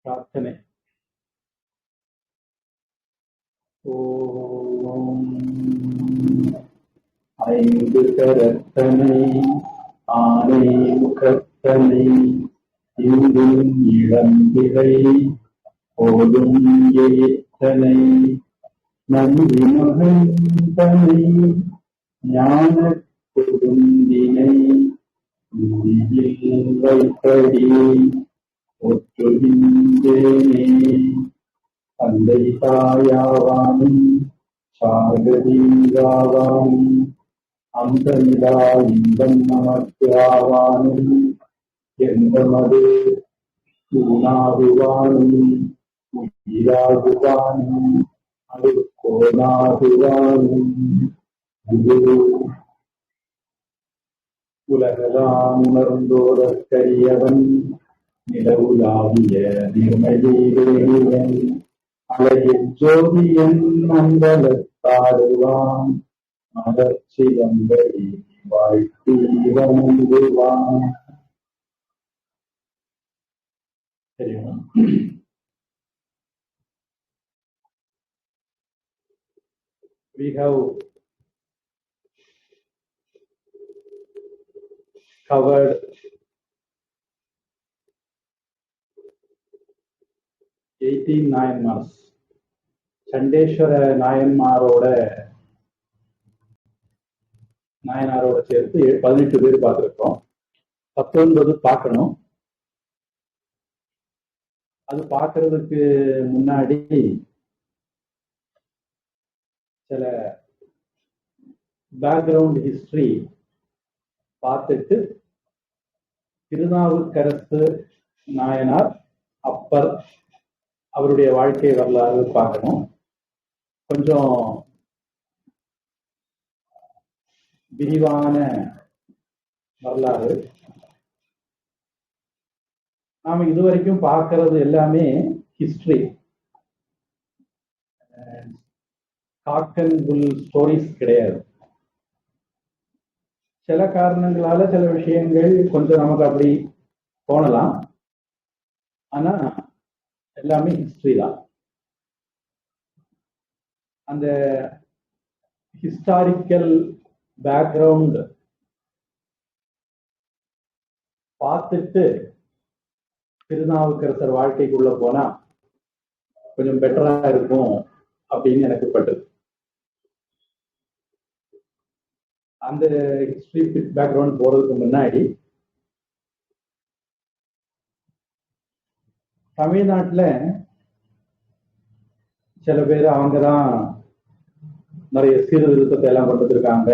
பிரார்த்தனை. ஓம் ஐந்து கரத்தனை ஆனை முகத்தனை இங்கும் இளம்பிறை போதும் எத்தனை நன்றி மகந்தனை ஞான கொடுந்தினை வைப்படி ஒற்றுகின்றேனே. தந்தை தாயாவானும் சாகதீராவானும் அந்தமிதா இன்பம் நமக்கு ஆவானும் எந்தமது தூணாகுவானும் உயிராகுவானும் அது கோணாகுவானும் உலகலாம் உணர்ந்தோதற்கரியவன் நிலவுலாவிய நிர்மலீவேணியன் அழகில் ஜோதியன் மண்டலத்தாடுவான் மலர்ச்சிலம்படி வாழ்த்தி வணங்குவான். தெரியுமா? We have covered Nayanmars. Chandeshwara நாயனாரோட சேர்த்து 18 பேர் பார்த்திருக்கோம். 19 பார்க்கணும். அது பார்க்கறதுக்கு முன்னாடி சில பேக்ரவுண்ட் ஹிஸ்டரி பார்த்துட்டு திருநாவுக்கரசு நாயனார் அப்பர் அவருடைய வாழ்க்கை வரலாறு பார்க்கணும். கொஞ்சம் விரிவான வரலாறு. நாம இதுவரைக்கும் பார்க்கறது எல்லாமே history, cock and bull stories கிடையாது. சில காரணங்களால சில விஷயங்கள் கொஞ்சம் நமக்கு அப்படி தோணலாம். ஆனா எல்லாமே ஹிஸ்டரி தான். அந்த ஹிஸ்டாரிக்கல் பேக்ரவுண்ட் பார்த்துட்டு திருநாவுக்கரசர் வாழ்க்கைக்குள்ள போனா கொஞ்சம் பெட்டரா இருக்கும் அப்படின்னு எனக்கு பட்டது. அந்த ஹிஸ்டரி பேக்ரவுண்ட் போறதுக்கு முன்னாடி தமிழ்நாட்டுல சில பேர் அவங்கதான் நிறைய சீர்திருத்தத்தை எல்லாம் கொண்டு வந்திருக்காங்க,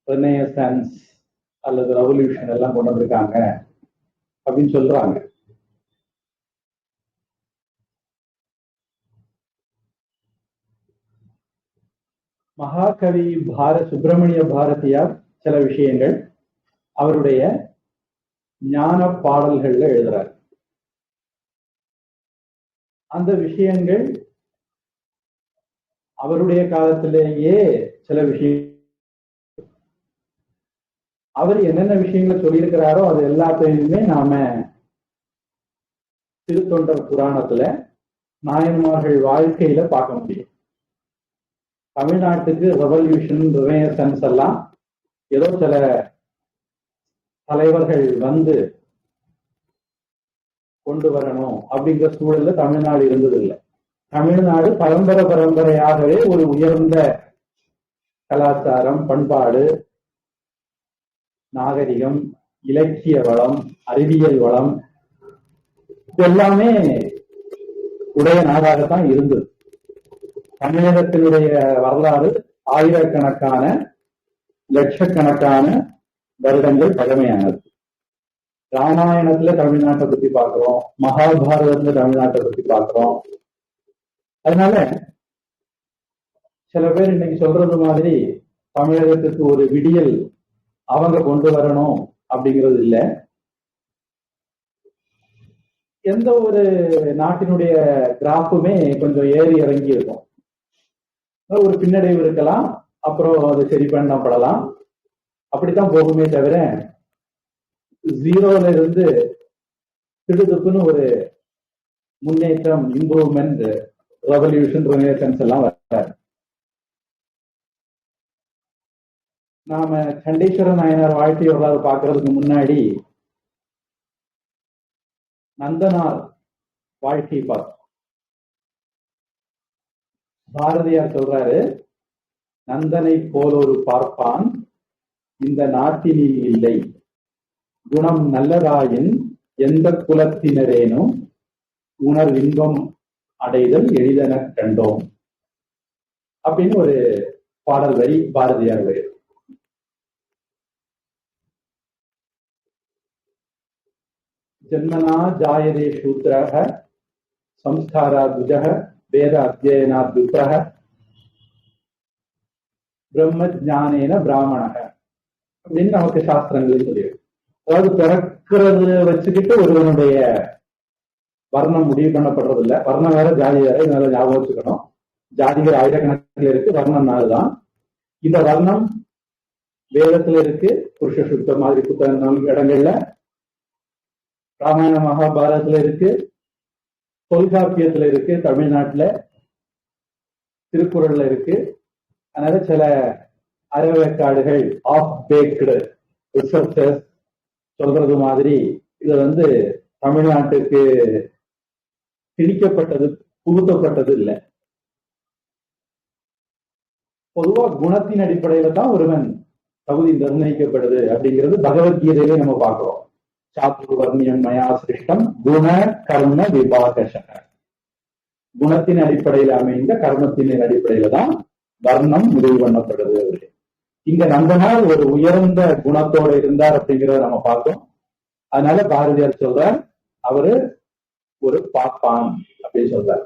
ரெனேசன்ஸ் அல்லது ரெவல்யூஷன் எல்லாம் கொண்டு வந்திருக்காங்க அப்படின்னு சொல்றாங்க. மகாகவி சுப்பிரமணிய பாரதியார் சில விஷயங்கள் அவருடைய ஞான பாடல்கள்ல எழுதுறார். அந்த விஷயங்கள் அவருடைய காலத்திலேயே சில விஷயம் அவர் என்னென்ன விஷயங்களை சொல்லியிருக்கிறாரோ அது எல்லாத்தையுமே நாம திருத்தொண்டர் புராணத்துல நாயன்மார்கள் வாழ்க்கையில பார்க்க முடியும். தமிழ்நாட்டுக்கு ரெவல்யூஷன், ரெனேசன்ஸ் எல்லாம் ஏதோ சில தலைவர்கள் வந்து கொண்டு வரணும் அப்படிங்கிற சூழல்ல தமிழ்நாடு இருந்ததில்லை. தமிழ்நாடு பரம்பரையாகவே ஒரு உயர்ந்த கலாச்சாரம், பண்பாடு, நாகரிகம், இலக்கிய வளம், அறிவியல் வளம் எல்லாமே உடைய நாடாகத்தான் இருந்தது. தமிழகத்தினுடைய வரலாறு ஆயிரக்கணக்கான லட்சக்கணக்கான வருடங்கள் பழமையானது. ராமாயணத்துல தமிழ்நாட்டை பத்தி பார்க்கிறோம், மகாபாரதத்துல தமிழ்நாட்டை பத்தி பார்க்கிறோம். அதனால சில பேர் இன்னைக்கு சொல்றது மாதிரி தமிழகத்துக்கு ஒரு விடியல் அவங்க கொண்டு வரணும் அப்படிங்கிறது இல்லை. எந்த ஒரு நாட்டினுடைய கிராஃபுமே கொஞ்சம் ஏறி இறங்கி இருக்கும். ஒரு பின்னடைவு இருக்கலாம், அப்புறம் அது சரி பண்ணப்படலாம், அப்படித்தான் போகுமே தவிர 0ல இருந்து திடுதுப்புன்னு ஒரு முன்னேற்றம், இம்ப்ரூவ்மெண்ட், ரெவல்யூஷன், ரினேசன்ஸ் எல்லாம் வர்றாரு. நாம சண்டீஸ்வர நாயனார் வாழ்க்கை வரலாறு பார்க்கறதுக்கு முன்னாடி நந்தனார் வாழ்க்கை பார்த்தோம். பாரதியார் சொல்றாரு, நந்தனை போல் ஒரு பார்ப்பான் இந்த நாட்டினில் இல்லை, குணம் நல்லதாயின் எந்த குலத்தினரேனும் உணர்வின்பம் அடைதல் எளிதென கண்டோம் அப்படின்னு ஒரு பாடல் வரி பாரதியார் வரி. ஜன்மனா ஜாயதே சூத்ரஹ சம்ஸ்காரா துஜஹ வேத அத்தியனாத் விப்ரஹ பிரம்ம ஜானேன பிராமணக அப்படின்னு நமக்கு சாஸ்திரங்கள் சொல்லியிருக்கு. அதாவது பிறக்கிறது வச்சுக்கிட்டு ஒருவனுடைய வர்ணம் முடிவு பண்ணப்படுறது இல்லை. வர்ணம் வேற ஜாதி வேற, இதனால ஞாபகம் வச்சுக்கணும். ஜாதிகள் ஆயிரக்கணக்கில் இருக்கு, வர்ணம் நாலுதான். இந்த வர்ணம் வேதத்துல இருக்கு, புருஷ சுத்த மாதிரி புத்தக இடங்கள்ல, ராமாயண மகாபாரதத்துல இருக்கு, தொல்காப்பியத்துல இருக்கு, தமிழ்நாட்டுல திருக்குறள்ல இருக்கு. அதனால சில அறவேக்காடுகள் ஆஃப் பேக்டு ரிசர்ச்சர்ஸ் சொல்றது மாதிரி இது தமிழ்நாட்டுக்கு திணிக்கப்பட்டது, புகுத்தப்பட்டது இல்லை. பொதுவா குணத்தின் அடிப்படையில தான் ஒருவன் தகுதி நிர்ணயிக்கப்படுது அப்படிங்கிறது பகவத்கீதையிலே நம்ம பார்க்கிறோம். சாத்துர்வர்ணியம் மயா சிருஷ்டம் குண கர்ம விபாகசக. குணத்தின் அடிப்படையில் அமைந்த கர்மத்தின் அடிப்படையில தான் வர்ணம் முடிவு பண்ணப்படுது. இங்க நந்தனார் ஒரு உயர்ந்த குணத்தோட இருந்தார் அப்படிங்கிறத நம்ம பார்த்தோம். அதனால பாரதியார் சொல்றார் அவரு ஒரு பார்ப்பான் அப்படின்னு சொல்றார்.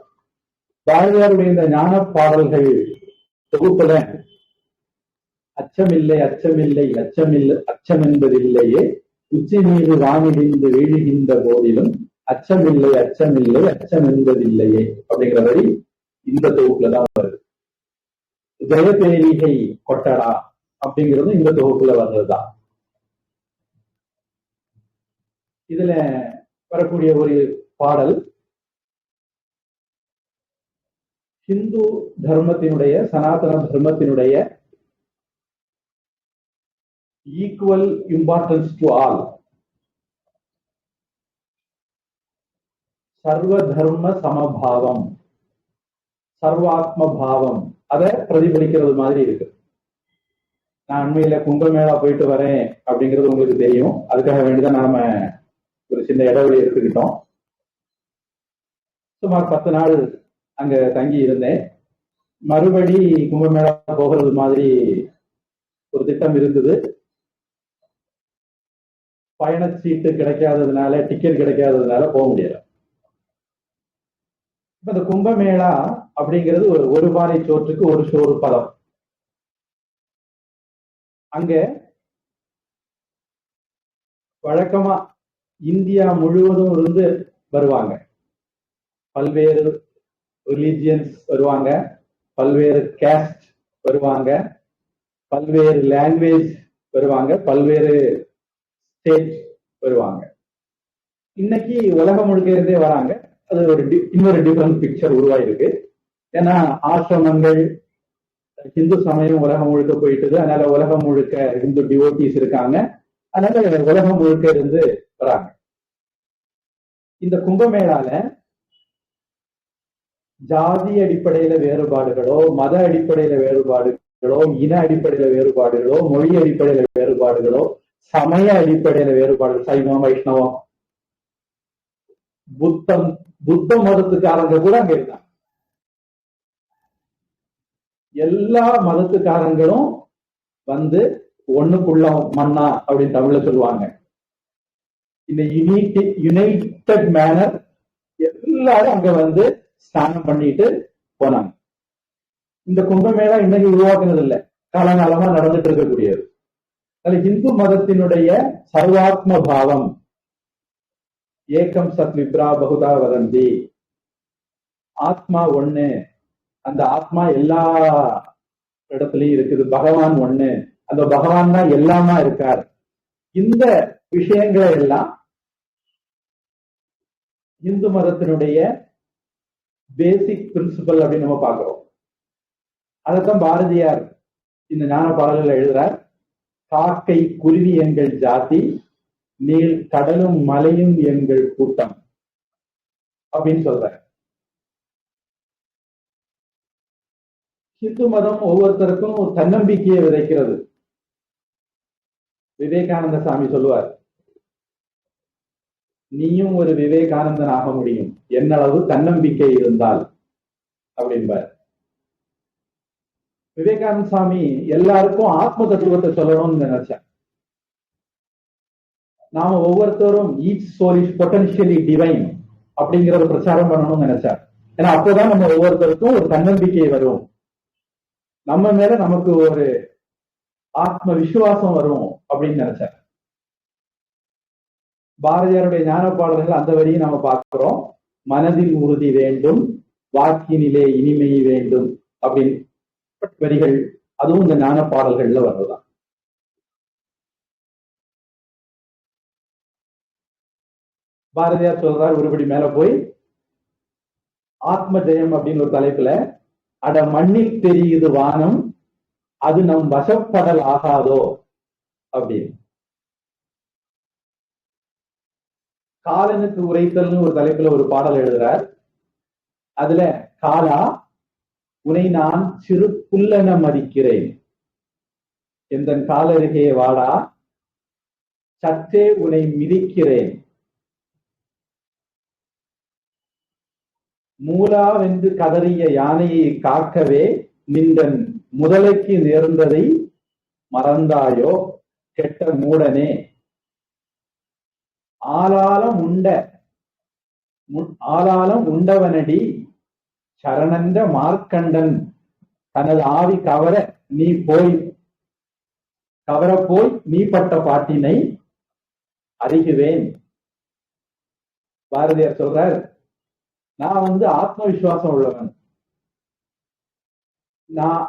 பாரதியாருடைய இந்த ஞான பாடல்கள் தொகுப்புல அச்சமில்லை அச்சமில்லை அச்சமில்லை அச்சம் என்பதில்லையே, உச்சி மீது வானிடிந்து வீழுகின்ற போதிலும் அச்சமில்லை அச்சமில்லை அச்சம் என்பதில்லையே அப்படிங்கிற வரி இந்த தொகுப்புலதான் வருது. ஜெயதேவிகை கொட்டடா அப்படிங்கிறது இந்த தொகுப்புல வர்றதுதான். இதுல வரக்கூடிய ஒரு பாடல் ஹிந்து தர்மத்தினுடைய, சனாதன தர்மத்தினுடைய ஈக்குவல் இம்பார்ட்டன்ஸ் டு ஆல், சர்வ தர்ம சமபாவம், சர்வாத்ம பாவம், அதை பிரதிபலிக்கிறது மாதிரி இருக்கு. நான் அண்மையில கும்பமேளா போயிட்டு வரேன் அப்படிங்கிறது உங்களுக்கு தெரியும். அதுக்காக வேண்டிதான் நாம ஒரு சின்ன இடைவெளி எடுத்துக்கிட்டோம். சுமார் 10 நாள் அங்க தங்கி இருந்தேன். மறுபடி கும்பமேளா போகிறது மாதிரி ஒரு திட்டம் இருந்தது. பயணச்சீட்டு கிடைக்காததுனால, டிக்கெட் கிடைக்காததுனால போக முடியல. இப்ப இந்த கும்பமேளா அப்படிங்கிறது ஒரு பானை சோற்றுக்கு ஒரு சோறு பதம். அங்க வழக்கமா இந்தியா முழுவதும் இருந்து வருவாங்க. பல்வேறு ரிலிஜியன்ஸ் வருவாங்க, பல்வேறு கேஸ்ட் வருவாங்க, பல்வேறு லாங்குவேஜ் வருவாங்க, பல்வேறு ஸ்டேட் வருவாங்க. இன்னைக்கு உலகம் முழுக்க இருந்தே வராங்க. அது இன்னொரு டிஃபரண்ட் பிக்சர் உருவாயிருக்கு. ஏன்னா ஆசிரமங்கள், ஹிந்து சமயம் உலகம் முழுக்க போயிட்டுது. அதனால உலகம் முழுக்க ஹிந்து டிவோட்டிஸ் இருக்காங்க. அதனால உலகம் முழுக்க இருந்து வராங்க. இந்த கும்பமேளால ஜாதி அடிப்படையில வேறுபாடுகளோ, மத அடிப்படையில வேறுபாடுகளோ, இன அடிப்படையில வேறுபாடுகளோ, மொழி அடிப்படையில வேறுபாடுகளோ, சமய அடிப்படையில வேறுபாடுகள், சைவம், வைஷ்ணவம், புத்த மதத்துக்காரங்க கூட அங்க இருக்காங்க. எல்லா மதத்துக்காரங்களும் ஒண்ணுக்குள்ள மன்னா அப்படின்னு தமிழ்ல சொல்லுவாங்க. இந்த யுனைடெட் மேனர் எல்லாரும் அங்க ஸ்நானம் பண்ணிட்டு போனாங்க. இந்த கும்பமேளா இன்னைக்கு உருவாக்குனது இல்லை, காலகாலமா நடந்துட்டு இருக்கக்கூடியது. அது இந்து மதத்தினுடைய சர்வாத்ம பாவம், ஏகம் சத் விப்ரா பகுதா வதந்தி, ஆத்மா ஒண்ணு, அந்த ஆத்மா எல்லா இடத்துலயும் இருக்குது, பகவான் ஒண்ணு, அந்த பகவான் தான் எல்லாமா இருக்கார். இந்த விஷயங்களை எல்லாம் இந்து மதத்தினுடைய பேசிக் பிரின்சிபல் அப்படின்னு நம்ம பார்க்கிறோம். அதைத்தான் பாரதியார் இந்த ஞான பாடல்கள் எழுதுறார். காக்கை குருவி எங்கள் ஜாதி, நீள் கடலும் மலையும் எங்கள் கூட்டம் அப்படின்னு சொல்றார். ஹிந்து மதம் ஒவ்வொருத்தருக்கும் ஒரு தன்னம்பிக்கையை விதைக்கிறது. விவேகானந்த சாமி சொல்லுவார், நீயும் ஒரு விவேகானந்தன் ஆக முடியும் என்னளவு தன்னம்பிக்கை இருந்தால் அப்படின்பார். விவேகானந்த சாமி எல்லாருக்கும் ஆத்ம தத்துவத்தை சொல்லணும்னு நினைச்சார். நாம ஒவ்வொருத்தரும் each soul is potentially divine அப்படிங்கறத பிரச்சாரம் பண்ணணும்னு நினைச்சார். ஏன்னா அப்போதான் நம்ம ஒவ்வொருத்தருக்கும் ஒரு தன்னம்பிக்கை வரும், நம்ம மேல நமக்கு ஒரு ஆத்ம விசுவாசம் வரும் அப்படின்னு நினைச்சார். பாரதியாருடைய ஞான பாடல்கள் அந்த வரியை நாம பார்க்கிறோம். மனதில் உறுதி வேண்டும், வாக்கினிலே இனிமை வேண்டும் அப்படின்னு வரிகள், அதுவும் இந்த ஞான பாடல்கள்ல வர்றதுதான். பாரதியார் சொல்றார் ஒருபடி மேல போய், ஆத்ம ஜெயம் அப்படின்னு ஒரு தலைப்புல, அட மண்ணில் தெரியுது வானம், அது நம் வசப்படல் ஆகாதோ அப்படின்னு. காலனுக்கு உரைத்தல்னு ஒரு தலைப்புல ஒரு பாடல் எழுதுறார். அதுல, காலா உனை நான் சிறு புல்லென மதிக்கிறேன், எந்த காலருகே வாடா சற்றே உனை மிதிக்கிறேன், மூலாவென்று கதறிய யானையை காக்கவே நின்றன் முதலைக்கு நேர்ந்ததை மறந்தாயோ கெட்ட மூடனே, ஆளாலம் உண்டவனடி சரணன்ற மார்க்கண்டன் தனது ஆவி கவர போய் நீ பட்ட பாட்டினை அறிகுவேன். பாரதியார் சொல்றார், நான் ஆத்ம விசுவாசம் உள்ளவன், நான்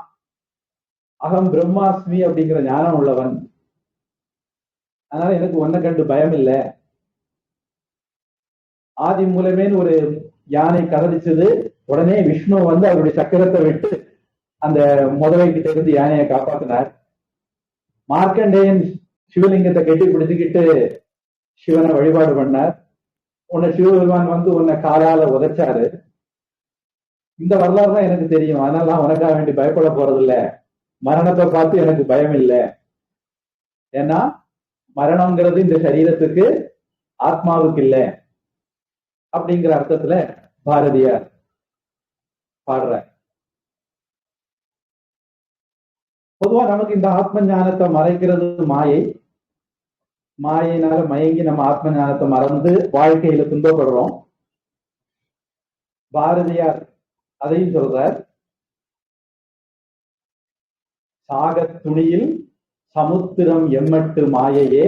அகம் பிரம்மாஸ்மி அப்படிங்கிற ஞானம் உள்ளவன், அதனால எனக்கு ஒன்ன கண்டு பயம் இல்லை. ஆதி மூலமேன்னு ஒரு யானை கதறிச்சது, உடனே விஷ்ணு அவருடைய சக்கரத்தை விட்டு அந்த முதலை கிட்ட இருந்து யானையை காப்பாத்தினார். மார்க்கண்டேயன் சிவலிங்கத்தை கட்டி பிடிச்சுக்கிட்டு சிவனை வழிபாடு பண்ணார். உன்னை சிவபெருமான் உன்னை காலால உதைச்சாரு. இந்த வரலாறு தான் எனக்கு தெரியும், அதனால நான் உனக்காக வேண்டி பயப்பட போறது இல்ல, மரணத்தை பார்த்து எனக்கு பயம் இல்லை. ஏன்னா மரணம்ங்கிறது இந்த சரீரத்துக்கு ஆத்மாவுக்கு இல்லை அப்படிங்கிற அர்த்தத்துல பாரதியார் பாடுற. பொதுவா நமக்கு இந்த ஆத்ம ஞானத்தை மறைக்கிறது மாயை. மாயினால மயங்கி நம்ம ஆத்ம ஞானத்தை மறந்து வாழ்க்கையில துன்பப்படுறோம். பாரதியார் அதையும் சொல்றார், சாகத் துணியில் சமுத்திரம் எம்மட்டு மாயையே.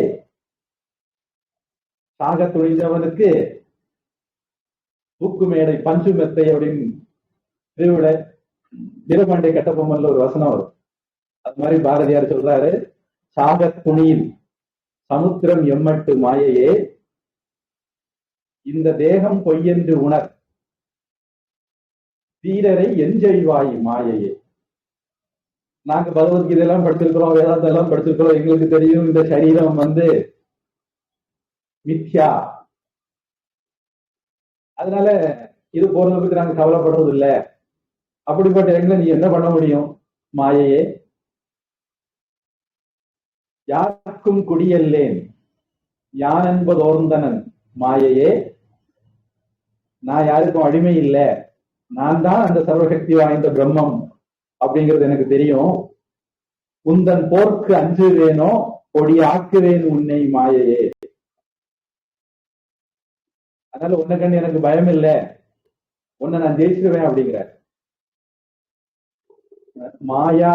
சாக துணிந்தவனுக்கு தூக்கு மேடை பஞ்சு மெத்தை அப்படின்னு வீரபாண்டிய கட்டபொம்மன்ல ஒரு வசனம் வரும். அது மாதிரி பாரதியார் சொல்றாரு, சாக துணியில் சமுத்திரம் எம்மட்டு மாயையே, இந்த தேகம் பொய்யென்று உணர் தீரரை எஞ்செய்வாய் மாயையே. நாங்க பகவத்கீதை எல்லாம் படிச்சிருக்கிறோம், வேதாந்தம் எல்லாம் படிச்சிருக்கிறோம், எங்களுக்கு தெரியும் இந்த சரீரம் மித்யா, அதனால இது போறதை பத்தி நாங்க கவலைப்படுறது இல்லை. அப்படிப்பட்ட எங்களை நீ என்ன பண்ண முடியும் மாயையே? யாருக்கும் குடியல்லேன் யான் என்பதோர்ந்தனன் மாயையே, நான் யாருக்கும் அடிமை இல்லை, நான் தான் அந்த சர்வசக்தி வாய்ந்த பிரம்மம் அப்படிங்கிறது எனக்கு தெரியும். உந்தன் போர்க்கு அஞ்சுவேனோ கொடி ஆக்குவேன் உன்னை மாயையே. அதனால உன்னை கண்டு எனக்கு பயம் இல்லை, உன்னை நான் ஜெயிச்சிருவேன் அப்படிங்கிற. மாயா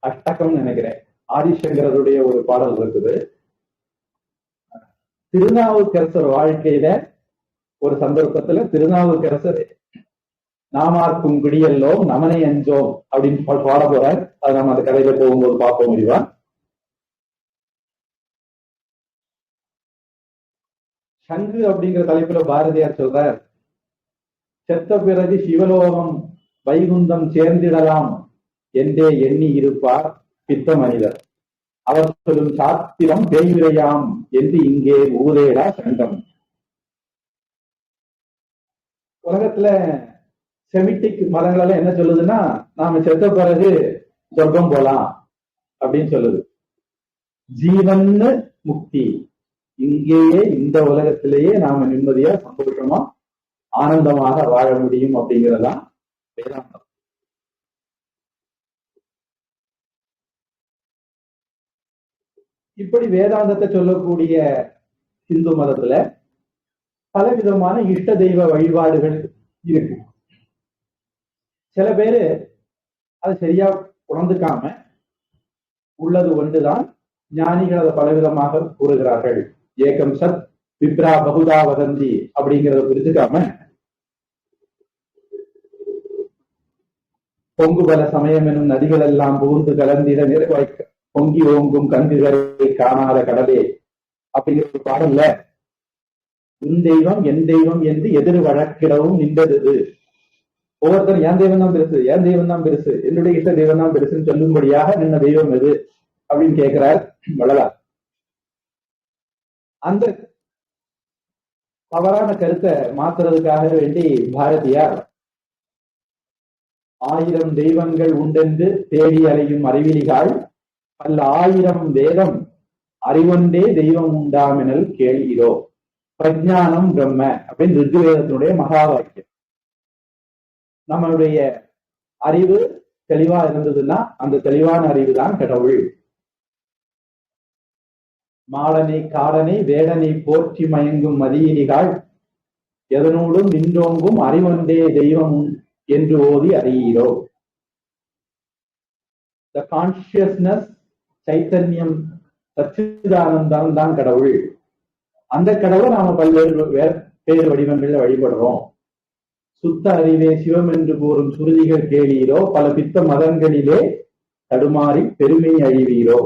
அஷ்டகம் நினைக்கிறேன், ஆதிசங்கரருடைய ஒரு பாடல் இருக்குது. திருநாவுக்கரசர் வாழ்க்கையில ஒரு சந்தர்ப்பத்துல திருநாவுக்கரசர் நாமார்க்கும் குடியல்லோம் நமனை அஞ்சோம் அப்படின்னு பாட போறார். அதை நம்ம அந்த கதையில போகும்போது பார்ப்போம். முடிவா சங்கு அப்படிங்கிற தலைப்புல பாரதியார் சொல்றார், செத்த பிறகு சிவலோகம் வைகுந்தம் சேர்ந்திடலாம் என்றே எண்ணி இருப்பார் பித்த மனிதர். அவர் சொல்லும் சாத்திரம் பேயுரையாம் என்று இங்கே ஊதேடா சங்கம். உலகத்துல செமிட்டிக் மதங்கள் எல்லாம் என்ன சொல்லுதுன்னா, நாம செத்த பிறகு சொர்க்கம் போலாம் அப்படின்னு சொல்லுது. ஜீவன்னு முக்தி, இங்கேயே இந்த உலகத்திலேயே நாம நிம்மதியா சந்தோஷமா ஆனந்தமாக வாழ முடியும் அப்படிங்கறதான் வேதாந்தம். இப்படி வேதாந்தத்தை சொல்லக்கூடிய இந்து மதத்துல பல விதமான இஷ்ட தெய்வ வழிபாடுகள் இருக்கு. சில பேரு அதை சரியா உணர்ந்துக்காம உள்ளது ஒன்றுதான், ஞானிகள் அதை பலவிதமாக கூறுகிறார்கள். ஏகம் சத் விப்ரா பகுதா வதந்தி அப்படிங்கிறத புரிஞ்சுக்காம பொங்குபல சமயம் எனும் நதிகள் எல்லாம் புகுந்து கலந்திட நிறைவாய்க்க பொங்கி ஓங்கும் கங்குகளை காணாத கடலே அப்படிங்கிற ஒரு பாடல்ல உன் தெய்வம் என் தெய்வம் என்று எதிர் வழக்கிடவும் நின்றது. ஒவ்வொருத்தரும் என் தெய்வம் தான் பெருசு, என் தெய்வம் தான் பெருசு, என்னுடைய இஷ்ட தெய்வம் தான் பெருசுன்னு சொல்லும்படியாக நின்ன தெய்வம் எது அப்படின்னு கேட்கிறார் வள்ளலார். அந்த தவறான கருத்தை மாத்துறதுக்காக வேண்டி பாரதியார் 1000 தெய்வங்கள் உண்டென்று தேடி அலையும் அறிவிலிகாள் பல்ல 1000 வேதம் அறிவொன்றே தெய்வம் உண்டாமெனல் கேள்கிறோ பிரஜானம் பிரம்ம அப்படின்னு ரிக்வேதத்தினுடைய மகா வாக்கியம். நம்மளுடைய அறிவு தெளிவா இருந்ததுன்னா அந்த தெளிவான அறிவு தான் கடவுள். மாடனை காடனை வேடனை போற்றி மயங்கும் மதியிலிகாள் எதனோடும் நின்றோங்கும் அறிவொன்றே தெய்வம் என்று ஓதி அறியீரோ. The consciousness சைத்தன்யம் சச்சிதானந்தம் தான் கடவுள். அந்த கடவுளை நாம பல்வேறு வேறு வடிவங்களில் வழிபடுறோம். சுத்த அறிவே சிவம் என்று கூறும் சுருதிகள் கேளீரோ பல பித்த மதங்களிலே தடுமாறி பெருமை அழிவீரோ.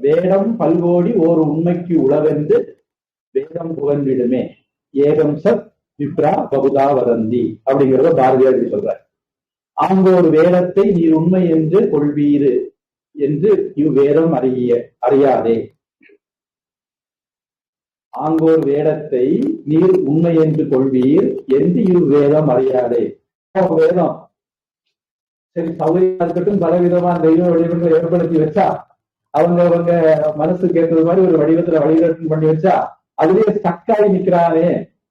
வேடம் பல்கோடி ஓர் உண்மைக்கு உளவென்று வேதம் புகழ்ந்திடுமே ஏகம் சத் விப்ரா பகுதா வதந்தி அப்படிங்கிறத பாரதியார் சொல்றார். ஆங்கோர் வேதத்தை நீர் உண்மை என்று கொள்வீரு என்று இவ்வேதம் அறியாதே. ஆங்கோர் வேடத்தை நீர் உண்மை என்று கொள்வீர் என்று இவ்வேதம் அறியாதே. வேதம் சரி சௌகரியமா இருக்கட்டும், பலவிதமான தெய்வ வடிவங்களை ஏற்படுத்தி வச்சா அவங்க மனசுக்கு ஏற்றது மாதிரி ஒரு வடிவத்துல வழிகாட்டு பண்ணி வச்சா அதுலயே சக்காய் நிக்கிறானே,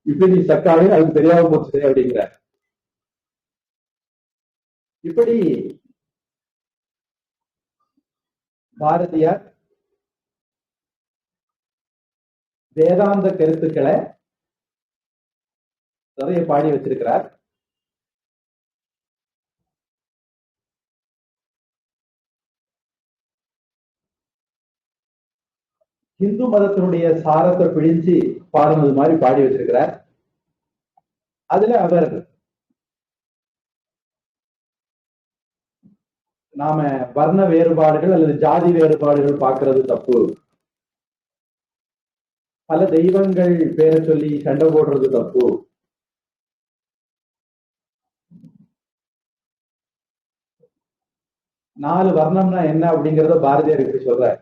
இப்படி நீ சக்காவே அதுக்கு தெரியாம போச்சு அப்படிங்கிற. இப்படி பாரதியார் வேதாந்த கருத்துக்களை நிறைய பாடி வச்சிருக்கிறார். இந்து மதத்தினுடைய சாரத்தை பிழிஞ்சு பாடுனது மாதிரி பாடி வச்சிருக்கிறார். அதுல அவர் நாம வர்ண வேறுபாடுகள் அல்லது ஜாதி வேறுபாடுகள் பார்க்கிறது தப்பு, பல தெய்வங்கள் பேரை சொல்லி சண்டை போடுறது தப்பு, நாலு வர்ணம்னா என்ன அப்படிங்கிறத பாரதியார் இப்படி சொல்ற.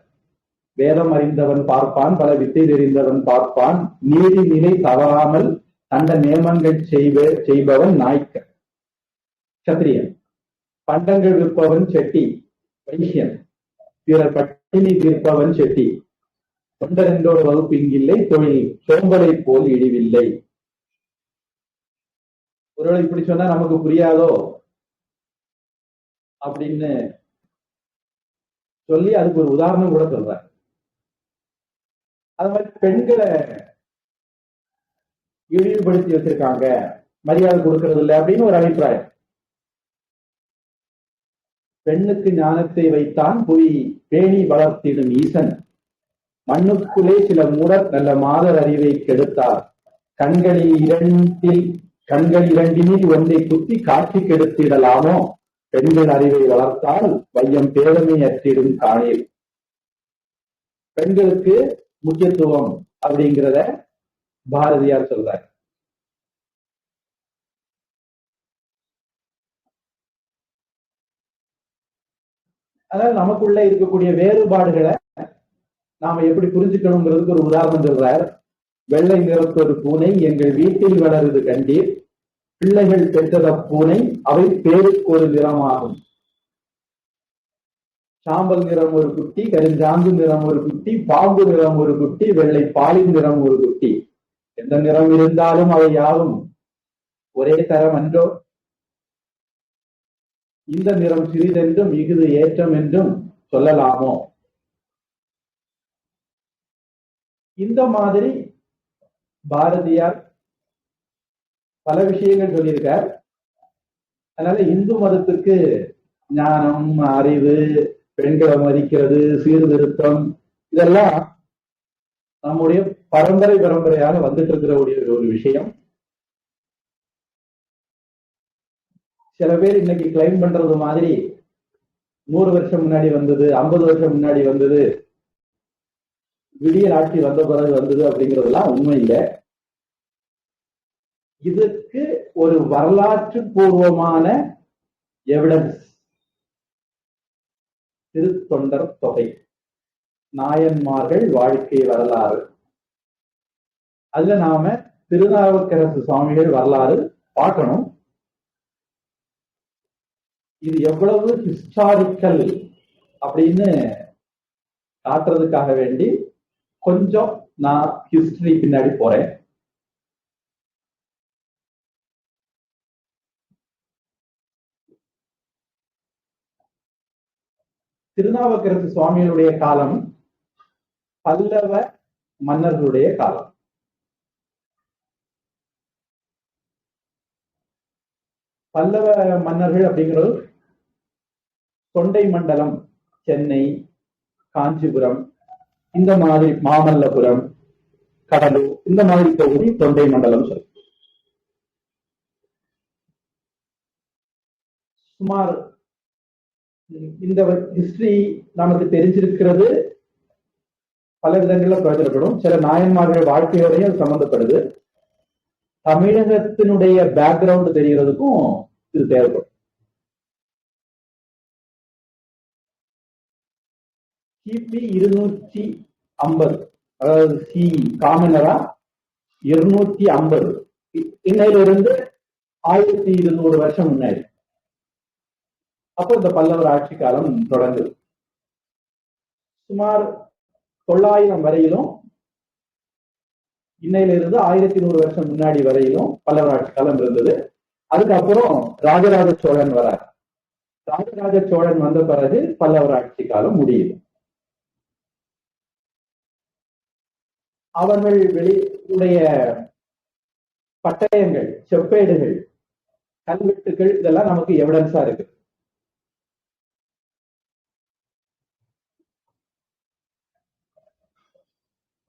வேதம் அறிந்தவன் பார்ப்பான், பல வித்தை தெரிந்தவன் பார்ப்பான், நீதி நிலை தவறாமல் தண்ட நியமங்கள் செய்பவன் நாய்க்க சத்திரியன், பண்டங்கள் விற்பவன் செட்டி வைசியன், பிறர் பட்டினி தீர்ப்பவன் செட்டி, தொண்டரென்றோடு வகுப்பு இங்கில்லை, தொழில் சோம்பலை போல் இழிவில்லை. ஒருவேளை இப்படி சொன்னா நமக்கு புரியாதோ அப்படின்னு சொல்லி அதுக்கு ஒரு உதாரணம் கூட சொல்ற. அது மாதிரி பெண்களை இழிவுபடுத்தி வச்சிருக்காங்க, மரியாதை கொடுக்கறது இல்லை அப்படின்னு ஒரு அபிப்பிராயம். பெண்ணுக்கு ஞானத்தை வைத்தான் புவி பேணி வளர்த்திடும் ஈசன், மண்ணுக்குள்ளே சில மூடர் நல்ல மாதர் அறிவை கெடுத்தார், கண்கள் இரண்டினில் ஒன்றை குத்தி காட்சி கெடுத்திடலாமோ, பெண்கள் அறிவை வளர்த்தால் வையம் பேதமை அற்றிடும் காணீர். பெண்களுக்கு முக்கியத்துவம் அப்படிங்கிறத பாரதியார் சொல்றார். அதனால நமக்குள்ள இருக்கக்கூடிய வேறுபாடுகளை நாம எப்படி புரிஞ்சுக்கணுங்கிறதுக்கு ஒரு உதாரணம் சொல்றார். வெள்ளை நிறத்தொரு பூனை எங்கள் வீட்டில் வளருது கண்டீர், பிள்ளைகள் பெற்றத பூனை அவை பேருக்கு ஒரு நிறமாகும். சாம்பல் நிறம் ஒரு குட்டி, கருஞ்சாந்து நிறம் ஒரு குட்டி, பாம்பு நிறம் ஒரு குட்டி, வெள்ளை பாலின் நிறம் ஒரு குட்டி. எந்த நிறம் இருந்தாலும் அவை யாவும் ஒரே தரம் அன்றோ? இந்த நிறம் சிறிதென்றும் மிகுது ஏற்றம் என்றும் சொல்லலாமோ? இந்த மாதிரி பாரதியார் பல விஷயங்கள் சொல்லியிருக்கார். அதனால இந்து மதத்துக்கு ஞானம், அறிவு, பெண்களை மதிக்கிறது, சீர்திருத்தம் இதெல்லாம் நம்முடைய பரம்பரையாக வந்துட்டு இருக்கிற ஒரு விஷயம். சில பேர் இன்னைக்கு கிளைம் பண்றது மாதிரி 100 வருஷம் முன்னாடி வந்தது, 50 வருஷம் முன்னாடி வந்தது, விடியல் ஆட்சி வந்த பிறகு வந்தது அப்படிங்கிறதெல்லாம் உண்மை இல்லை. இதுக்கு ஒரு வரலாற்று பூர்வமான எவிடன்ஸ் திருத்தொண்டர் தொகை, நாயன்மார்கள் வாழ்க்கை வரலாறு. அதுல நாம திருநாவுக்கரசு சுவாமிகள் வரலாறு பார்க்கணும். இது எவ்வளவு ஹிஸ்டாரிக்கல் அப்படின்னு காட்டுறதுக்காக வேண்டி கொஞ்சம் நான் ஹிஸ்டரி பின்னாடி போறேன். திருநாவுக்கரசு சுவாமிகளுடைய காலம் பல்லவ மன்னர்களுடைய காலம். பல்லவ மன்னர்கள் அப்படிங்கிறது தொண்டை மண்டலம், சென்னை, காஞ்சிபுரம், இந்த மாதிரி மாமல்லபுரம், கடலூர், இந்த மாதிரி பகுதி தொண்டை மண்டலம் சொல்லு. சுமார் இந்த ஹிஸ்டரி நமக்கு தெரிஞ்சிருக்கிறது பல விதங்கள்ல பிரயோஜனப்படும். சில நாயன்மார்கள் வாழ்க்கையோடையும் சம்பந்தப்படுது. தமிழகத்தினுடைய பேக்ரவுண்ட் தெரிகிறதுக்கும் இது தேவைப்படும். கிபி 250, அதாவது சி காமனரா 250, இன்னையிலிருந்து 1200 வருஷம் முன்னாடி. அப்போ இந்த பல்லவர் ஆட்சி காலம் தொடங்குது. சுமார் 900 வரையிலும், இன்னையிலிருந்து 1100 வருஷம் முன்னாடி வரையிலும் பல்லவர் ஆட்சி காலம் இருந்தது. அதுக்கப்புறம் ராஜராஜ சோழன் வரார். ராஜராஜ சோழன் வந்த பிறகு பல்லவர் ஆட்சி காலம் முடியுது. அவர்கள் வெளியுடைய பட்டயங்கள், செப்பேடுகள், கல்வெட்டுகள் இதெல்லாம் நமக்கு எவிடன்ஸா இருக்கு.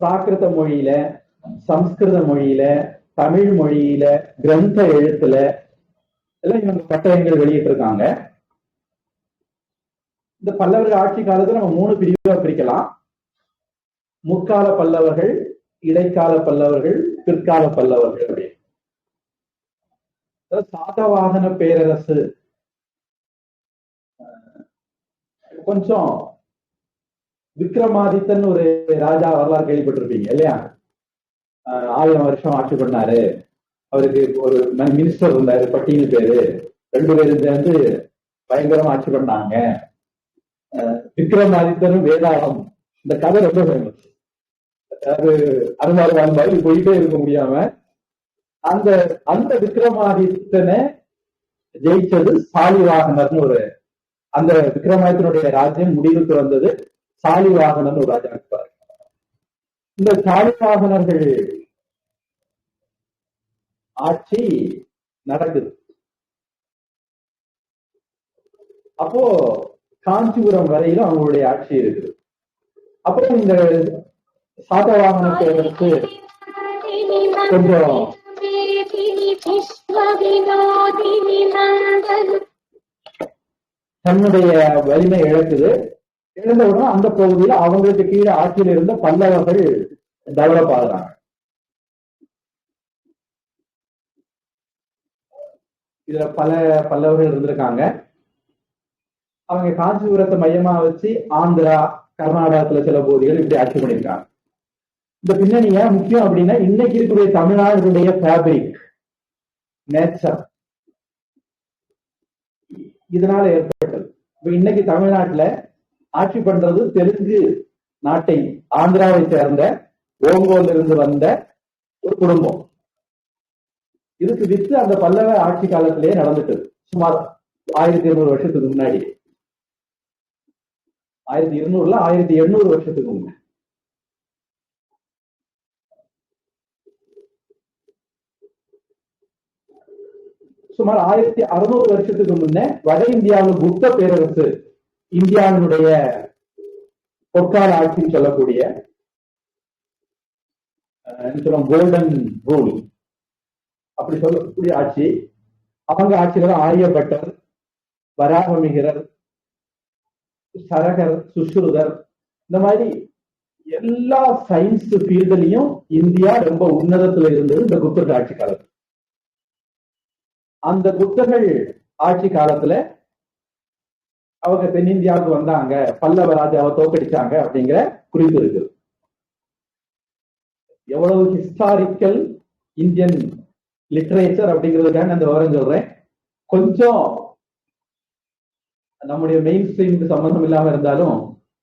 பிராகிருத மொழியில, சம்ஸ்கிருத மொழியில, தமிழ் மொழியில, கிரந்த எழுத்துல எல்லாம் இவங்க பட்டயங்கள் வெளியிட்டு இருக்காங்க. இந்த பல்லவர்கள் ஆட்சி காலத்துல நம்ம 3 பிரிவா பிரிக்கலாம். முற்கால பல்லவர்கள், இடைக்கால பல்லவர்கள், பிற்கால பல்லவர்கள் அப்படி. சாதவாகன பேரரசு கொஞ்சம் விக்ரமாதித்தன் ஒரு ராஜா வரலாறு கேள்விப்பட்டிருப்பீங்க இல்லையா? 1000 வருஷம் ஆட்சி பண்ணாரு. அவருக்கு ஒரு மினிஸ்டர் இருந்தாரு, பட்டியல் பேரு. 2 பேரும் சேர்ந்து பயங்கரமா ஆட்சி பண்ணாங்க. விக்ரமாதித்தனும் வேதாளம், இந்த கதை ரொம்ப ஃபேமஸ். அது அனுமார் வாழ்ந்தாலும் போயிட்டே இருக்க முடியாம அந்த அந்த விக்ரமாதித்தனை ஜெயிச்சது சாலிவாகனர்னு ஒரு, அந்த விக்ரமாதித்தனுடைய ராஜ்யம் முடிவுக்கு வந்தது சாலிவாகனன் ஒரு ராஜா இருப்பார். இந்த சாலிவாகனர்கள் ஆட்சி நடக்குது. அப்போ காஞ்சிபுரம் வரையிலும் அவங்களுடைய ஆட்சி இருக்குது. அப்புறம் இந்த சாதவாகன பேருக்கு கொஞ்சம் தன்னுடைய வலிமை இழக்குது. எழுந்த உடனே அந்த பகுதியில் அவங்களுக்கு கீழே ஆட்சியில் இருந்த பல்லவர்கள் டெவலப் ஆகுறாங்க. இதுல பல பல்லவர்கள் இருந்திருக்காங்க. அவங்க காஞ்சிபுரத்தை மையமா வச்சு ஆந்திரா, கர்நாடகத்துல சில பகுதிகள் இப்படி ஆட்சி பண்ணியிருக்காங்க. இந்த பின்னணி ஏன் முக்கியம் அப்படின்னா, இன்னைக்கு இருக்கக்கூடிய தமிழ்நாடுடைய ஃபேப்ரிக் நேச்சர் இதனால ஏற்பட்டது. இப்ப இன்னைக்கு தமிழ்நாட்டுல ஆட்சி பண்றது தெலுங்கு நாட்டை, ஆந்திராவை சேர்ந்த ஓங்கோல இருந்து வந்த ஒரு குடும்பம். இதுக்கு வித்து அந்த பல்லவ ஆட்சி காலத்திலேயே நடந்துட்டு சுமார் 1200 வருஷத்துக்கு முன்னாடி, 1200 1800 வருஷத்துக்கு முன்னாடி. சுமார் 1600 வருஷத்துக்கு முன்ன வட இந்தியாவில் புத்த பேரரசு, இந்தியாவினுடைய பொற்கால ஆட்சின்னு சொல்லக்கூடிய கோல்டன் ரூல் அப்படி சொல்லக்கூடிய ஆட்சி, அவங்க ஆட்சியில ஆரியபட்டர், வராகமிகிரர், சரகர், சுஷ்ருதர், இந்த மாதிரி எல்லா சயின்ஸ் ஃபீல்ட்லயும் இந்தியா ரொம்ப உன்னதத்துல இருந்தது இந்த குப்தர்கள் ஆட்சி காலத்துல. அந்த குப்தர்கள் ஆட்சி காலத்துல அவங்க தென்னிந்தியாவுக்கு வந்தாங்க, பல்லவ ராஜாவை தோக்கடிச்சாங்க அப்படிங்கிற குறிப்பு இருக்கு. எவ்வளவு ஹிஸ்டாரிக்கல் இந்தியன் லிட்டரேச்சர் அப்படிங்கிறதுக்காக அந்த விவரம் சொல்றேன். கொஞ்சம் நம்முடைய மெயின் ஸ்ட்ரீமுக்கு சம்பந்தம் இல்லாம இருந்தாலும்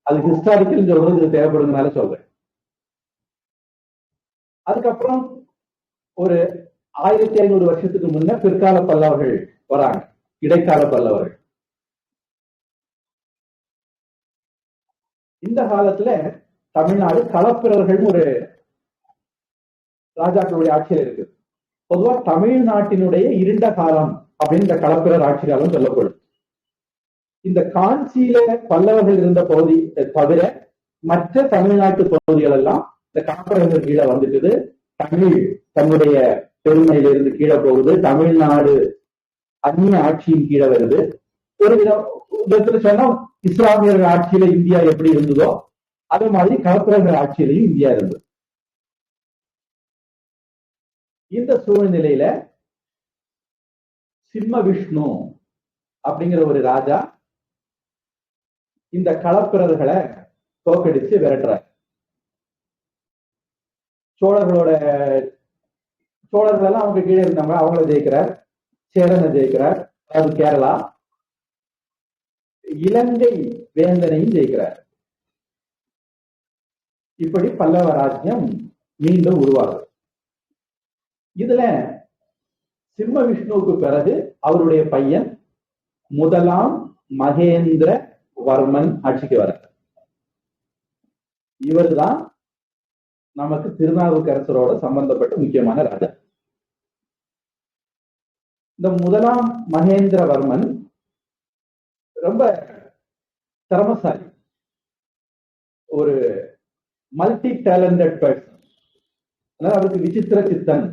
அது ஹிஸ்டாரிக்கல் சொல்றது தேவைப்படுங்கனால சொல்றேன். அதுக்கப்புறம் ஒரு 1500 வருஷத்துக்கு முன்ன பிற்கால பல்லவர்கள் வராங்க, இடைக்கால பல்லவர்கள். இந்த காலத்துல தமிழ்நாடு களப்பிரர்கள் ஒரு ராஜாக்களுடைய ஆட்சியில் இருக்கு. பொதுவா தமிழ்நாட்டினுடைய இருண்ட காலம் அப்படின்னு இந்த களப்பிரர் ஆட்சி காலம் சொல்லப்படும். இந்த காஞ்சியில பல்லவர்கள் இருந்த பகுதி தவிர மற்ற தமிழ்நாட்டு பகுதிகள் எல்லாம் இந்த களப்பிரர்கள் கீழே வந்துட்டு தமிழ் தன்னுடைய பெருமையிலிருந்து கீழே போகுது. தமிழ்நாடு அந்நிய ஆட்சியின் கீழே வருது. ஒரு விதத்துல சொன்னா இஸ்லாமியர்கள் ஆட்சியில இந்தியா எப்படி இருந்ததோ அதே மாதிரி களப்பிரர்கள் ஆட்சியிலையும் இந்தியா இருந்தது. இந்த சூழ்நிலையில சிம்ம விஷ்ணு அப்படிங்கிற ஒரு ராஜா இந்த களப்பிரர்களை தோக்கடிச்சு விரட்டுறார். சோழர்கள் எல்லாம் அவங்க கீழே இருந்தாங்க, அவங்கள ஜெயிக்கிறார். சேரனை ஜெயிக்கிறார், அதாவது கேரளா. இலங்கை வேந்தனையும் ஜெயிக்கிறார். இப்படி பல்லவ ராஜ்யம் மீண்டும் உருவாகுது. இதுல சிம்ம விஷ்ணுவுக்கு பிறகு அவருடைய பையன் முதலாம் மகேந்திர வர்மன் ஆட்சிக்கு வர. இவர் தான் நமக்கு திருநாவுக்கரசரோட சம்பந்தப்பட்ட முக்கியமான ராஜா. இந்த முதலாம் மகேந்திரவர்மன் ரொம்ப திறமசாலி, ஒரு மல்டி டேலண்டட் பர்சன். அவருக்கு விசித்திர சித்தன்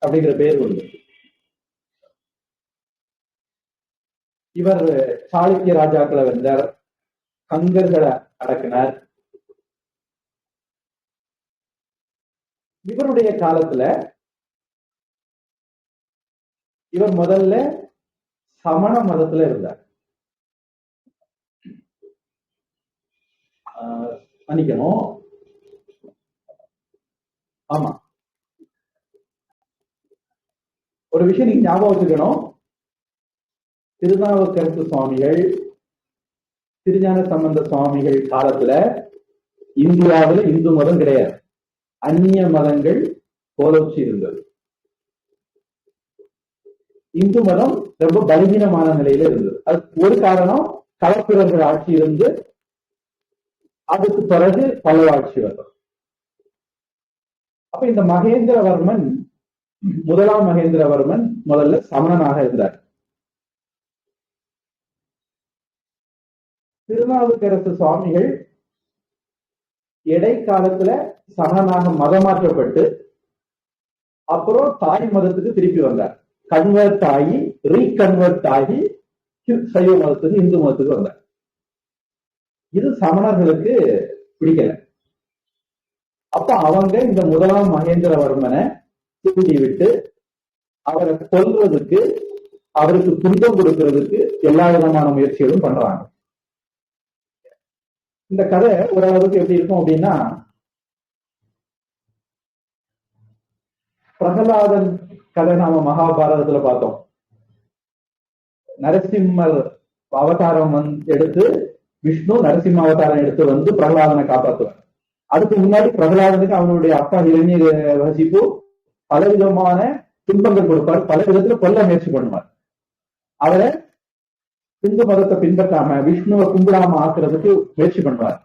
அப்படிங்கிற பேர் உண்டு. இவர் சாளுக்கிய ராஜாக்களை வென்றார், கங்கர்களை அடக்கினார். இவருடைய காலத்துல இவர் முதல்ல சமண மதத்துல இருந்தார். மன்னிக்கணும், ஆமா, ஒரு விஷயம் நீங்க ஞாபகம் வச்சுக்கணும். திருநாவுக்கரசு சுவாமிகள், திருஞான சம்பந்த சுவாமிகள் காலத்துல இந்தியாவில் இந்து மதம் கிடையாது, அந்நிய மதங்கள் போலோச்சி இருந்தது. இந்து மதம் ரொம்ப பலகீனமான நிலையில இருந்தது. அதுக்கு ஒரு காரணம் களப்பிரர்கள் ஆட்சி இருந்து அதுக்கு பிறகு பல்லவ ஆட்சி வரும். அப்ப இந்த மகேந்திரவர்மன், முதலாம் மகேந்திரவர்மன் முதல்ல சமணனாக இருந்தார். திருநாவுக்கரசு சுவாமிகள் இடைக்காலத்துல சமணனாக மதமாற்றப்பட்டு அப்புறம் தாய் மதத்துக்கு திருப்பி வந்தார். கன்வெர்ட் ஆகி ரீகன்வெர்ட் ஆகி சைவ மதத்துக்கு, இந்து மதத்துக்கு வந்தார். இது சமணர்களுக்கு பிடிக்கல. அப்ப அவங்க இந்த முதலாம் மகேந்திரவர்மனை தூண்டி விட்டு அவரை கொல்வதற்கு, அவருக்கு துன்பம் கொடுக்கிறதுக்கு எல்லா விதமான முயற்சிகளும் பண்றாங்க. இந்த கதை ஓரளவுக்கு எப்படி இருக்கும் அப்படின்னா, பிரகலாதன் கதை நாம மகாபாரதத்துல பார்த்தோம். நரசிம்மர் அவதாரம் எடுத்து, விஷ்ணு நரசிம்ம அவதாரம் எடுத்து வந்து பிரகலாதனை காப்பாற்றுவார். அதுக்கு முன்னாடி பிரகலாதனுக்கு அவனுடைய அப்பா ஹிரண்யகசிபு பலவிதமான துன்பங்கள் கொடுப்பார், பல விதத்துல கொல்ல முயற்சி பண்ணுவார். அவரை இந்து மதத்தை பின்பற்றாம விஷ்ணுவை கும்பிடாம ஆக்குறதுக்கு முயற்சி பண்ணுவார்.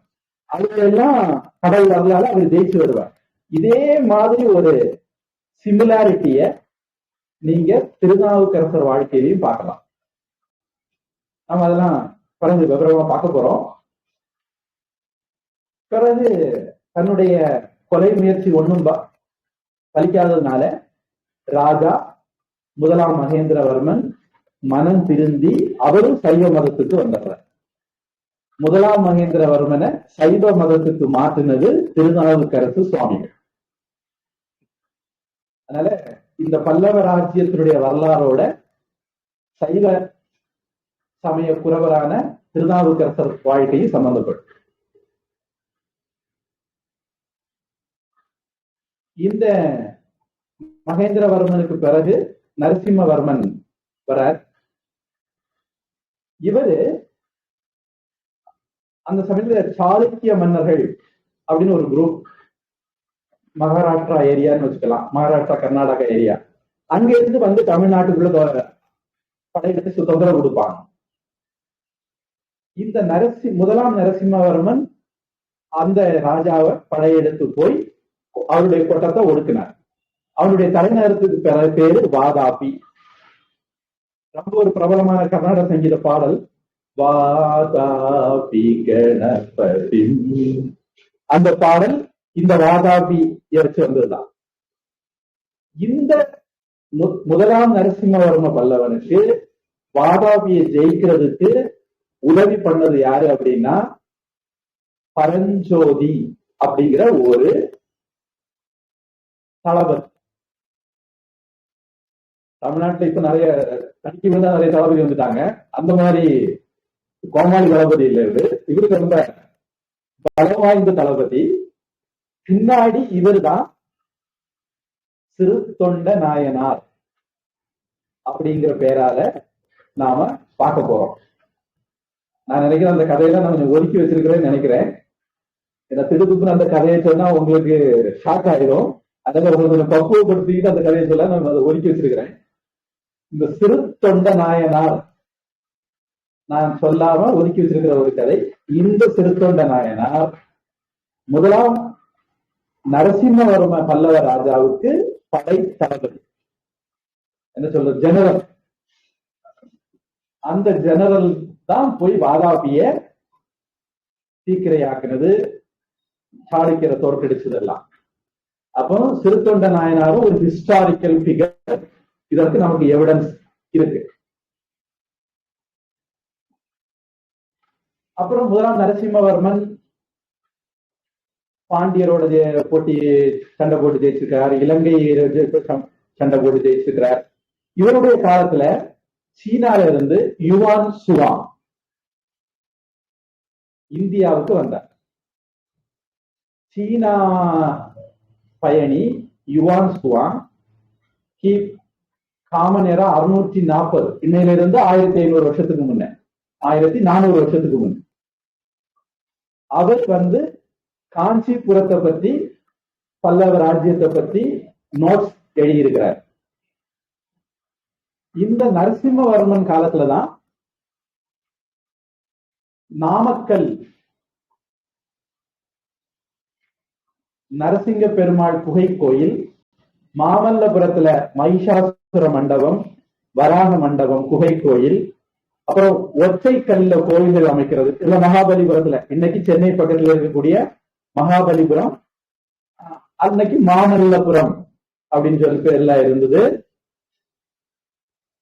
அதுலெல்லாம் கடவுள் அருளால அவர் ஜெயிச்சு வருவார். இதே மாதிரி ஒரு சிமிலாரிட்டிய நீங்க திருநாவுக்கரசர் வாழ்க்கையிலையும் பார்க்கலாம். நம்ம அதெல்லாம் பிறகு விவரமா பார்க்க போறோம். பிறகு தன்னுடைய கொலை முயற்சி ஒன்றும் பலிக்காததுனால ராஜா முதலாம் மகேந்திரவர்மன் மனம் திருந்தி அவரும் சைவ மதத்துக்கு வந்துடுறார். முதலாம் மகேந்திரவர்மனை சைவ மதத்துக்கு மாற்றினது திருநாவுக்கரசு சுவாமிகள். அதனால இந்த பல்லவ ராஜ்யத்தினுடைய வரலாறோட சைவ சமய குறவரான திருநாவுக்கரசர் வாழ்க்கையும் சம்பந்தப்படும். இந்த மகேந்திரவர்மனுக்கு பிறகு நரசிம்மவர்மன் வரார். இவரு அந்த சமயத்துல சாளுக்கிய மன்னர்கள் அப்படின்னு ஒரு குரூப், மகாராஷ்டிரா ஏரியான்னு வச்சுக்கலாம், மகாராஷ்டிரா கர்நாடகா ஏரியா, அங்க இருந்து வந்து தமிழ்நாட்டுக்குள்ள படையெடுத்து சுதந்திரம் கொடுப்பாங்க. இந்த முதலாம் நரசிம்மவர்மன் அந்த ராஜாவை படையெடுத்து போய் அவருடைய கோட்டத்தை ஒடுக்கினார். அவனுடைய தலைநகரத்துக்கு பேரு வாதாபி. ரொம்ப ஒரு பிரபலமான கர்நாடக சங்கீத பாடல் வாதாபி கணபதி. அந்த பாடல் இந்த வாதாபி வச்சு வந்ததுதான். இந்த முதலாம் நரசிம்மவர்ம பல்லவனுக்கு வாதாபியை ஜெயிக்கிறதுக்கு உதவி பண்ணது யாரு அப்படின்னா பரஞ்சோதி அப்படிங்கிற ஒரு தளபதி. தமிழ்நாட்டுல இப்ப நிறைய தனிக்கு வந்து நிறைய தளபதி வந்துட்டாங்க. அந்த மாதிரி கோமாளி தளபதி இல்ல இவரு. இவருக்கு ரொம்ப பலம் வாய்ந்த தளபதி. பின்னாடி இவர் தான் சிறு தொண்ட நாயனார் அப்படிங்கிற பேரால நாம பார்க்க போறோம். நான் நினைக்கிறேன் அந்த கதையெல்லாம் நான் கொஞ்சம் ஒதுக்கி வச்சிருக்கிறேன்னு நினைக்கிறேன். ஏன்னா திடுப்புன்னு அந்த கதையை சொன்னா உங்களுக்கு ஷாக் ஆயிடும். அதனால உங்களுக்கு பக்குவப்படுத்திக்கிட்டு அந்த கதையை சொல்ல நான் அதை ஒதுக்கி வச்சிருக்கிறேன். இந்த சிறு தொண்ட நாயனார் நான் சொல்லாம ஒதுக்கி வச்சிருக்கிற ஒரு கதை. இந்த சிறு தொண்ட நாயனார் முதலாம் நரசிம்மவர்ம பல்லவ ராஜாவுக்கு படை தளபதி, என்ன சொல்ற ஜெனரல். அந்த ஜெனரல் தான் போய் வாதாபிய தீக்கிரையாக்குனது, சாளுக்கியரை தோற்கடிச்சதெல்லாம். அப்போ சிறுத்தொண்ட நாயனாரும் ஒரு ஹிஸ்டாரிக்கல் பிகர். இதற்கு நமக்கு எவிடன்ஸ் இருக்கு. அப்புறம் முதலாம் நரசிம்மவர்மன் பாண்டியரோட போட்டி சண்டை போட்டு ஜெயிச்சிருக்கிறார், இலங்கை சண்டை போட்டு ஜெயிச்சிருக்கிறார். இவருடைய காலத்துல சீனால இருந்து யுவான் சுவாங் இந்தியாவுக்கு வந்தார். சீனா பயணி யுவான் சுவாங் காமன் நேரா 640, இன்னையில இருந்து 1500 வருஷத்துக்கு முன்ன, 1400 வருஷத்துக்கு முன்ன அவர் வந்து காஞ்சிபுரத்தை பத்தி, பல்லவ ராஜ்யத்தை பத்தி நோட்ஸ் எழுதியிருக்கிறார். இந்த நரசிம்மவர்மன் காலத்துலதான் நாமக்கல் நரசிங்க பெருமாள் குகை கோயில், மாமல்லபுரத்துல மகிஷாசுர மண்டபம், வராக மண்டபம், குகை கோயில், அப்புறம் ஒற்றை கல்ல கோயில்கள் அமைக்கிறது. இல்ல மகாபலிபுரத்துல, இன்னைக்கு சென்னை பக்கத்துல இருக்கக்கூடிய மகாபலிபுரம், அன்னைக்கு மாமல்லபுரம் அப்படின்னு சொல்லி பேர்ல இருந்தது.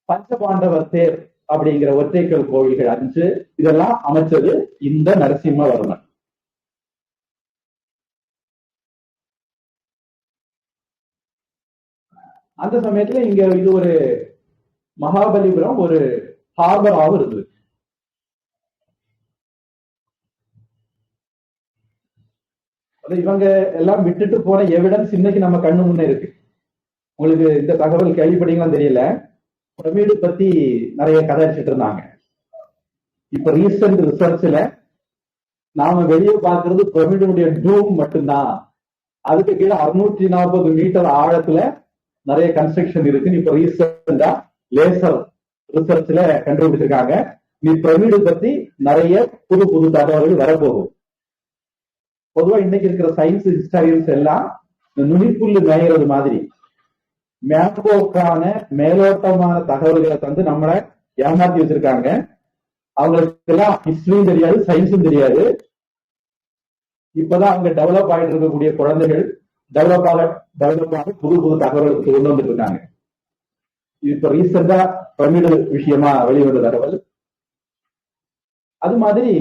பஞ்சபாண்டவர் தேர் அப்படிங்கிற ஒற்றைக்கல் கோவில்கள் 5 இதெல்லாம் அமைச்சது இந்த நரசிம்மவர்மன். அந்த சமயத்துல இங்க இது ஒரு மகாபலிபுரம் ஒரு ஹார்பராகவும் இருந்தது. இவங்க எல்லாம் விட்டுட்டு போன எவிடன்ஸ் இன்னைக்கு நம்ம கண்ணு முன்னே இருக்கு. உங்களுக்கு இந்த தகவல் கேள்விப்பட்டீங்களான்னு தெரியல, பிரமிடு பத்தி நிறைய கதை அடிச்சிட்டு இருந்தாங்க. இப்ப ரீசெண்ட் ரிசர்ச்ல நாம வெளியே பார்க்கறது பிரமிடுடைய டூம் மட்டும்தான். அதுக்கு கீழே 640 மீட்டர் ஆழத்துல நிறைய கன்ஸ்ட்ரக்ஷன் இருக்குன்னு இப்ப ரீசெண்டா லேசர் ரிசர்ச்ல கண்டுபிடிச்சிருக்காங்க. நீ பிரமிடு பத்தி நிறைய புது புது தகவல்கள் வரப்போகும். பொதுவா இன்னைக்கு இருக்கிற சயின்ஸ் ஹிஸ்டாரியன்ஸ் எல்லாம் நுனிப்புள்ளு மேயறது மாதிரி மேம்போக்கான மேலோட்டமான தகவல்களை தந்து நம்மளை ஏமாத்தி வச்சிருக்காங்க. அவங்களுக்கு எல்லாம் ஹிஸ்டரியும் தெரியாது, சயின்ஸும் தெரியாது. இப்பதான் அவங்க டெவலப் ஆகிட்டு இருக்கக்கூடிய குழந்தைகள் டெவலப் ஆக புது புது தகவல்களுக்கு கொண்டு வந்துட்டு இருக்காங்க. இப்ப ரீசெண்டா பிரமிடு விஷயமா வெளிவந்த தகவல். அது மாதிரி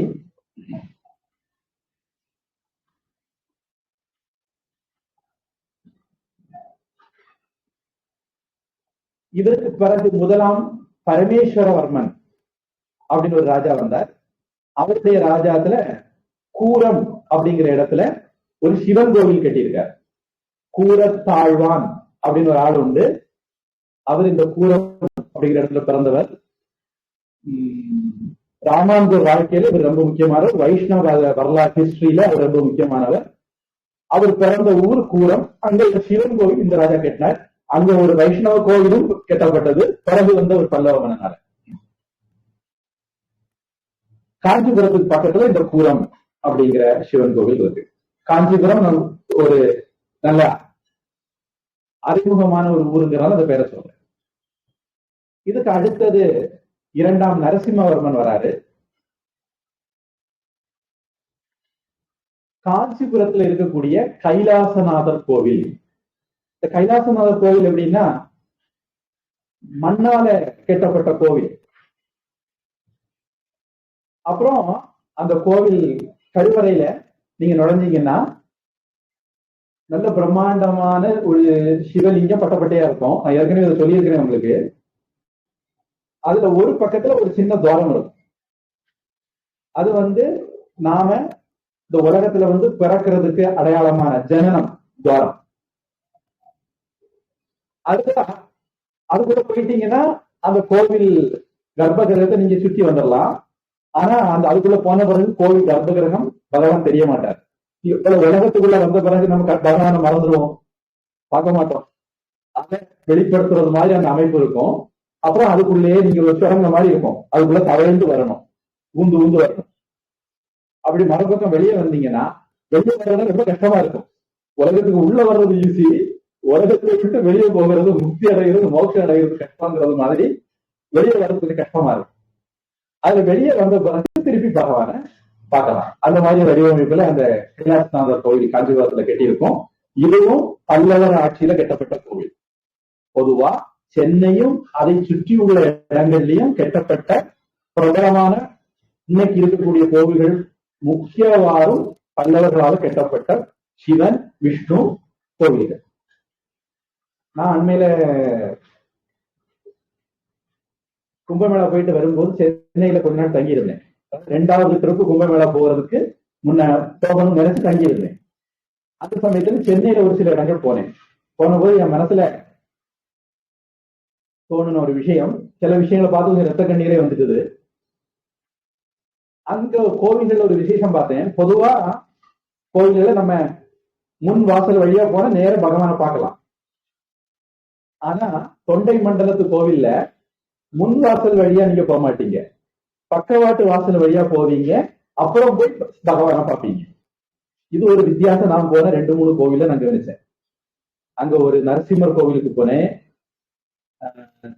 இதற்கு பிறகு முதலாம் பரமேஸ்வரவர்மன் அப்படின்னு ஒரு ராஜா வந்தார். அவருடைய ராஜாத்துல கூரம் அப்படிங்கிற இடத்துல ஒரு சிவன் கோவில் கட்டியிருக்கார். கூரத்தாழ்வான் அப்படின்னு ஒரு ஆள் உண்டு. அவர் இந்த கூரம் அப்படிங்கிற இடத்துல பிறந்தவர். ராமானுஜர் வாழ்க்கையில இவர் ரொம்ப முக்கியமானவர். வைஷ்ணவ வரலாற்று ஹிஸ்டரியில அவர் ரொம்ப முக்கியமானவர். அவர் பிறந்த ஊர் கூரம். அங்க சிவன் கோவில் இந்த ராஜா கட்டினார். அங்க ஒரு வைஷ்ணவ கோவிலும் கட்டப்பட்டது. பிறகு வந்த ஒரு பல்லவ மன்னனால. காஞ்சிபுரத்துக்கு பக்கத்துல இந்த கூரம் அப்படிங்கிற சிவன் கோவில் இருக்கு. காஞ்சிபுரம் ஒரு நல்ல அறிமுகமான ஒரு ஊருங்கிறனால அந்த பேரை சொல்றேன். இதுக்கு அடுத்தது 2ஆம் நரசிம்மவர்மன் வராரு. காஞ்சிபுரத்துல இருக்கக்கூடிய கைலாசநாதர் கோவில். இந்த கைலாசநாதர் கோவில் எப்படின்னா மண்ணால கட்டப்பட்ட கோவில். அப்புறம் அந்த கோவில் கருவறையில நீங்க நுழைஞ்சீங்கன்னா நல்ல பிரம்மாண்டமான ஒரு சிவலிங்கம் பட்டப்பட்டையா இருக்கும். நான் ஏற்கனவே இதை சொல்லியிருக்கிறேன் உங்களுக்கு. அதுல ஒரு பக்கத்துல ஒரு சின்ன துவாரம் இருக்கும். அது நாம இந்த உலகத்துல பிறக்கிறதுக்கு அடையாளமான ஜனனம் துவாரம். அதுக்குள்ள போயிட்டீங்கன்னா அந்த கோவில் கர்ப்பகிரகத்தை நீங்க சுத்தி வந்துடலாம். ஆனா அதுக்குள்ள போன பிறகு கோவில் கர்ப்பகிரகம் பகவான் தெரிய மாட்டார். உலகத்துக்குள்ள வந்த பிறகு நம்ம பகவானை மறந்துடுவோம், பார்க்க மாட்டோம். அதை வெளிப்படுத்துறது மாதிரி அந்த அமைப்பு இருக்கும். அப்புறம் அதுக்குள்ளேயே நீங்க ஒரு சுரங்க மாதிரி இருக்கும். அதுக்குள்ள தவழ்ந்து வரணும், ஊந்து ஊந்து வரணும். அப்படி மறுபக்கம் வெளியே வந்தீங்கன்னா வெளியே வர்றது ரொம்ப கஷ்டமா இருக்கும். உலகத்துக்கு உள்ள வர்றது ஈஸி, உலகத்தை விட்டு வெளியே போகிறது, முக்தி அடைகிறது, மோட்சம் அடைகிறது கஷ்டங்கிறது மாதிரி வெளியே வர்றது கஷ்டமா இருக்கும். அதுல வெளியே வந்த பிறகு திருப்பி பகவான பார்க்கலாம். அந்த மாதிரி வடிவமைப்புல அந்த கைலாசநாதர் கோவில் காஞ்சிபுரத்துல கட்டியிருக்கும். இதுவும் பல்லவர் ஆட்சியில கட்டப்பட்ட கோவில். பொதுவா சென்னையும் அதை சுற்றியுள்ள இடங்கள்லயும் கட்டப்பட்ட பிரபலமான இன்னைக்கு இருக்கக்கூடிய கோவில்கள் முக்கியவாறும் பல்லவர்களால் கட்டப்பட்ட சிவன் விஷ்ணு கோவில்கள். நான் அண்மையில கும்பமேளா போயிட்டு வரும்போது சென்னையில கொஞ்ச நாள் தங்கியிருந்தேன். 2வது ட்ரிப்பு கும்பமேளா போறதுக்கு முன்ன போகணும்னு நினைச்சு தங்கியிருந்தேன். அந்த சமயத்துல சென்னையில ஒரு சில இடங்கள் போனேன். போனபோது என் மனசுல தோணுன ஒரு விஷயம், சில விஷயங்களை பார்த்து ரத்த கண்ணீரே வந்துட்டுது. அங்க கோவில்கள் ஒரு விசேஷம் பார்த்தேன். பொதுவா கோவில்களை நம்ம முன் வாசல் வழியா போன நேர பகவானை பார்க்கலாம். ஆனா தொண்டை மண்டலத்து கோவில்ல முன் வாசல் வழியா நீங்க போக மாட்டீங்க, பக்கவாட்டு வாசல் வழியா போவீங்க. அப்புறம் போய் பகவானை பார்ப்பீங்க. இது ஒரு வித்தியாசம். நான் போன 2-3 கோவில நான் கவனிச்சேன். அங்க ஒரு நரசிம்மர் கோவிலுக்கு போனேன்.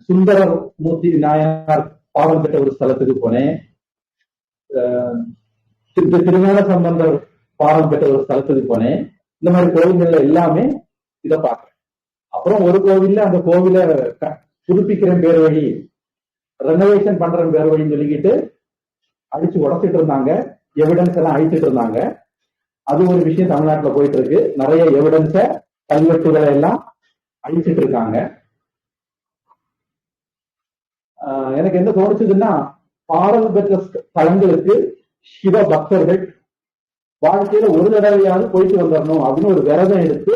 சுந்தரர் மூர்த்தி நாயனார் பாவம் பெற்ற ஒரு ஸ்தலத்துக்கு போனேன். திருஞான சம்பந்தர் பாவம் பெற்ற ஒரு ஸ்தலத்துக்கு போனேன். இந்த மாதிரி கோவில்கள்ல எல்லாமே இதை பார்க்கிறேன். அப்புறம் ஒரு கோவில்ல அந்த கோவில புதுப்பிக்கிற பேர் வழி ரெனோவேஷன் பண்றேன் வேற வழின்னு சொல்லிக்கிட்டு அடிச்சு உடச்சிட்டு இருந்தாங்க, எவிடன்ஸ் எல்லாம் அழிச்சிட்டு இருந்தாங்க. அது ஒரு விஷயம் தமிழ்நாட்டில் போயிட்டு இருக்கு. நிறைய எவிடன்ஸ கல்வெட்டுகளை எல்லாம் அழிச்சிட்டு இருக்காங்க. எனக்கு என்ன தோணுச்சுதுன்னா, பாடல் பெற்ற ஸ்தலங்களுக்கு சிவ பக்தர்கள் வாழ்க்கையில ஒரு தடவையாவது போயிட்டு வந்துடணும் அப்படின்னு ஒரு விரதம் எடுத்து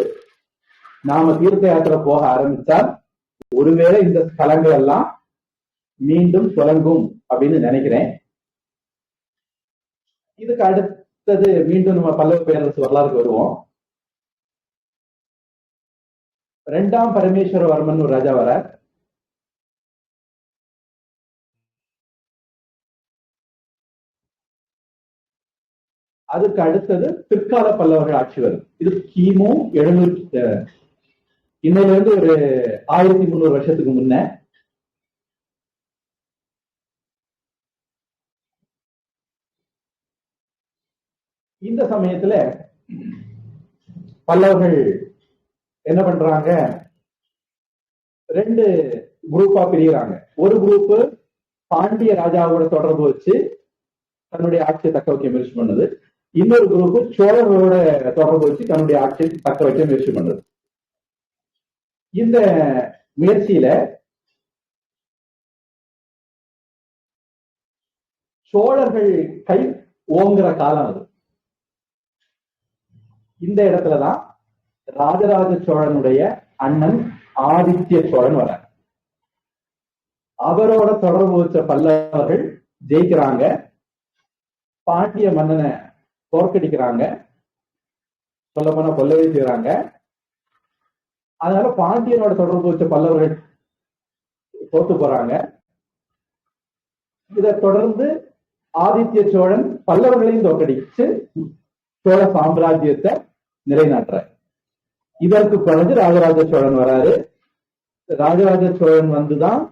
நாம தீர்த்த யாத்திரை போக ஆரம்பித்தால் ஒருவேளை இந்த ஸ்தலங்கள் எல்லாம் மீண்டும் தொடங்கும் அப்படின்னு நினைக்கிறேன். இதுக்கு அடுத்தது மீண்டும் நம்ம பல்லவ பேரரசு வரலாறுக்கு வருவோம். 2ஆம் பரமேஸ்வரவர்மன் ஒரு ராஜா வர. அதுக்கு அடுத்தது பிற்கால பல்லவர்கள் ஆட்சி வரும். இது கிமு 700 இன்னையில இருந்து ஒரு 1300 வருஷத்துக்கு முன்ன. இந்த சமயத்துல பல்லவர்கள் என்ன பண்றாங்க, 2 குரூப்பா பிரிகிறாங்க. ஒரு குரூப் பாண்டிய ராஜாவோட தொடர்பு வச்சு தன்னுடைய ஆட்சியை தக்க வைக்க முயற்சி பண்ணுது. இன்னொரு குரூப் சோழர்களோட தொடர்பு வச்சு தன்னுடைய ஆட்சியை தக்க வைக்க முயற்சி பண்ணுது. இந்த முயற்சியில சோழர்கள் கை ஓங்குற காலம் அது. இந்த இடத்துலதான் ராஜராஜ சோழனுடைய அண்ணன் ஆதித்ய சோழன் வர. அவரோட தொடர்பு வச்ச பல்லவர்கள் ஜெயிக்கிறாங்க, பாண்டிய மன்னனை தோற்கடிக்கிறாங்க, சொல்ல போன கொல்லவே செய்யறாங்க. அதனால பாண்டியனோட தொடர்பு வச்ச பல்லவர்கள் தோத்து போறாங்க. இதை தொடர்ந்து ஆதித்ய சோழன் பல்லவர்களையும் தோற்கடிச்சு சோழ சாம்ராஜ்யத்தை நிலைநாட்டுற. இதற்கு பிறகு ராஜராஜ சோழன் வராரு. ராஜராஜ சோழன் வந்துதான்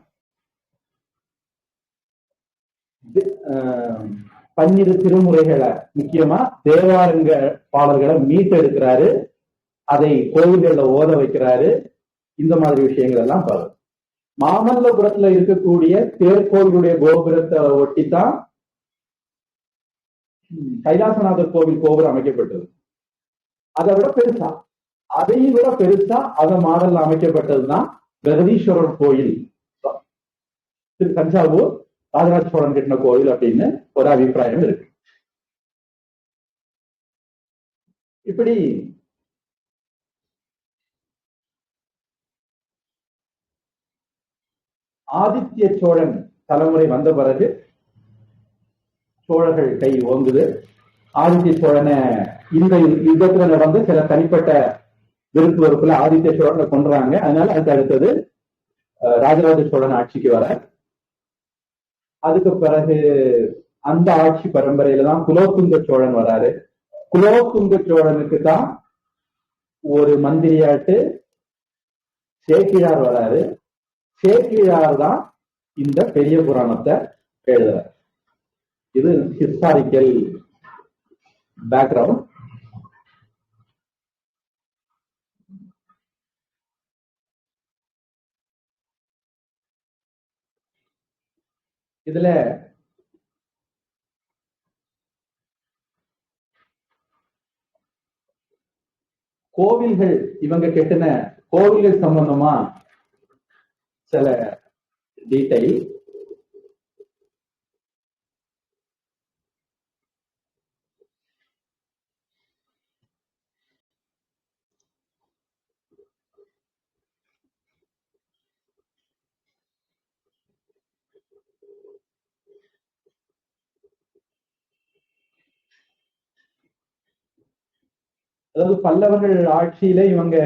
பன்னிரு திருமுறைகளை, முக்கியமா தேவாரங்க பாடல்களை மீட்டெடுக்கிறாரு, அதை கோவில்கள்ல ஓத வைக்கிறாரு. இந்த மாதிரி விஷயங்கள் எல்லாம் பாரு. மாமல்லபுரத்துல இருக்கக்கூடிய தேர்கோவிலுடைய கோபுரத்தை ஒட்டித்தான் கைலாசநாதர் கோவில் கோபுரம் அமைக்கப்பட்டது. அதை விட பெருசா, அதையும் விட பெருசா அத மாடல் அமைக்கப்பட்டதுதான் பிரகதீஸ்வரர் கோயில், தஞ்சாவூர் ராஜராஜ சோழன் கட்டின கோயில் அப்படின்னு ஒரு அபிப்பிராயம் இருக்கு. இப்படி ஆதித்ய சோழன் தலைமுறை வந்த பிறகு சோழர்கள் கை ஓங்குது. ஆதித்ய சோழனை இந்த யுத்தத்துல நடந்து சில தனிப்பட்ட விருப்பு வெறுப்புல ஆதித்ய சோழனை கொன்றாங்க. அதனால அதுக்கு அடுத்தது ராஜராஜ சோழன் ஆட்சிக்கு வர. அதுக்கு பிறகு அந்த ஆட்சி பரம்பரையில தான் குலோத்துங்க சோழன் வராரு. குலோத்துங்க சோழனுக்கு தான் ஒரு மந்திரியாட்டு சேக்கிழார் வராரு. சேக்கிழார் தான் இந்த பெரிய புராணத்தை எழுதுறார். இது ஹிஸ்டாரிக்கல் பேக்ரவுண்ட். இதுல கோவில்கள், இவங்க கெட்டின கோவில்கள் சம்பந்தமா சில டீடைல். அதாவது பல்லவர்கள் ஆட்சியில இவங்க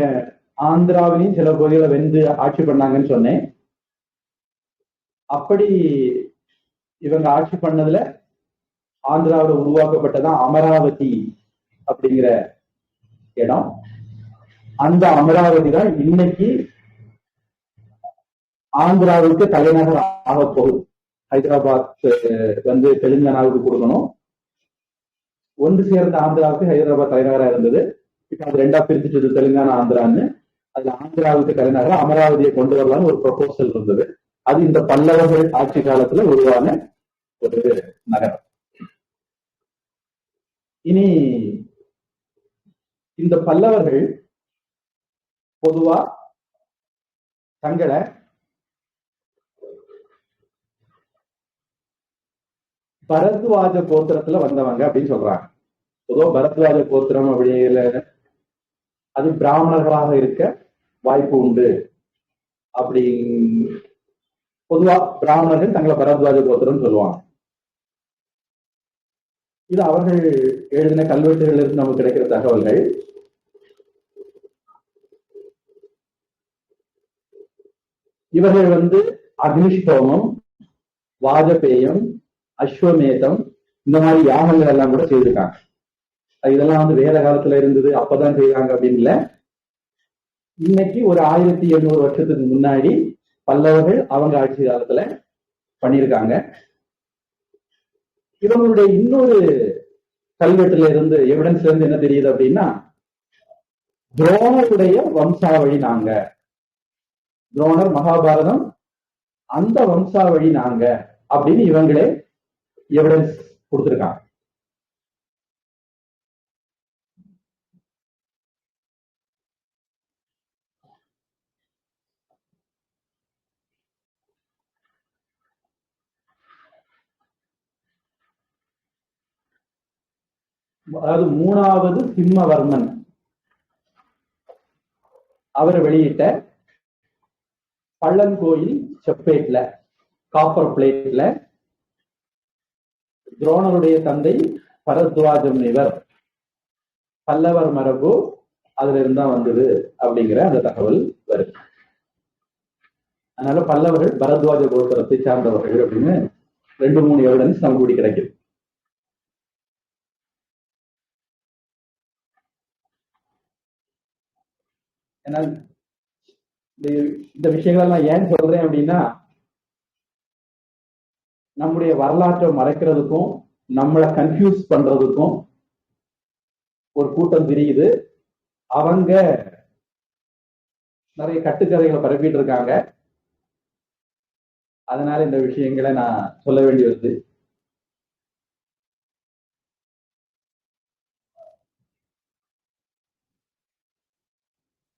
ஆந்திராவிலையும் சில பகுதிகளை வென்று ஆட்சி பண்ணாங்கன்னு சொன்னேன். அப்படி இவங்க ஆட்சி பண்ணதுல ஆந்திராவில் உருவாக்கப்பட்டதான் அமராவதி அப்படிங்கிற இடம். அந்த அமராவதி தான் இன்னைக்கு ஆந்திராவுக்கு தலைநகர் ஆக போகுது. ஹைதராபாத் வந்து தெலுங்கானாவுக்கு கொடுக்கணும். ஒன்று சேர்ந்த ஆந்திராவுக்கு ஹைதராபாத் தலைநகராக இருந்தது. இப்ப அது 2ஆ பிரிச்சுட்டு தெலுங்கானா ஆந்திரான்னு. அதுல ஆந்திராவுக்கு தலைநகர் அமராவதியை கொண்டு வரலாம்னு ஒரு ப்ரொபோசல் இருந்தது. அது இந்த பல்லவர்கள் ஆட்சி காலத்துல உருவான ஒரு நகரம். இனி இந்த பல்லவர்கள் பொதுவா தங்களை பரத்வாஜ கோத்திரத்துல வந்தவங்க அப்படின்னு சொல்றாங்க. பொதுவா பரத்வாஜ கோத்திரம் அப்படிங்கிற அது பிராமணர்களாக இருக்க வாய்ப்பு உண்டு. அப்படி பொதுவா பிராமணர்கள் தங்களை பரத்வாஜ கோத்திரம் சொல்லுவாங்க. இது அவர்கள் எழுதின கல்வெட்டுகளில் இருந்து நமக்கு கிடைக்கிற தகவல்கள். இவர்கள் அக்னிஷ்டோமம், வாஜபேயம், அஸ்வமேதம் இந்த மாதிரி யாகங்கள் எல்லாம் கூட செய்திருக்காங்க. இதெல்லாம் வேத காலத்துல இருந்தது, அப்பதான் செய்வாங்க அப்படின்னு இல்ல. இன்னைக்கு ஒரு 1800 வருஷத்துக்கு முன்னாடி பல்லவர்கள் அவங்க ஆட்சி காலத்துல பண்ணியிருக்காங்க. இவங்களுடைய இன்னொரு கல்வெட்டுல இருந்து எவிடன்ஸ்ல இருந்து என்ன தெரியுது அப்படின்னா, துரோணருடைய வம்சாவழி நாங்க, துரோணர் மகாபாரதம் அந்த வம்சாவழி நாங்க அப்படின்னு இவங்களே எவிடன்ஸ் கொடுத்திருக்காங்க. அதாவது 3வது சிம்மவர்மன் அவர் வெளியிட்ட பள்ளங்கோயில் செப்பேட்ல, காப்பர் பிளேட்ல துரோணருடைய தந்தை பரத்வாஜம் இவர் பல்லவர் மரபு அதுல இருந்தா வந்தது அப்படிங்கிற அந்த தகவல் வருது. அதனால பல்லவர்கள் பரத்வாஜ கோத்திரத்தை சார்ந்தவர்கள் அப்படின்னு 2-3 எவிடன்ஸ் நமக்கு கூடி கிடைக்குது. இந்த விஷயங்கள் ஏன் சொல்றேன் அப்படின்னா, நம்முடைய வரலாற்றை மறைக்கிறதுக்கும் நம்மளை கன்ஃபியூஸ் பண்றதுக்கும் ஒரு கூட்டம் தெரியுது. அவங்க நிறைய கட்டுக்கதைகளை பரப்பிட்டு இருக்காங்க. அதனால இந்த விஷயங்களை நான் சொல்ல வேண்டி வருது.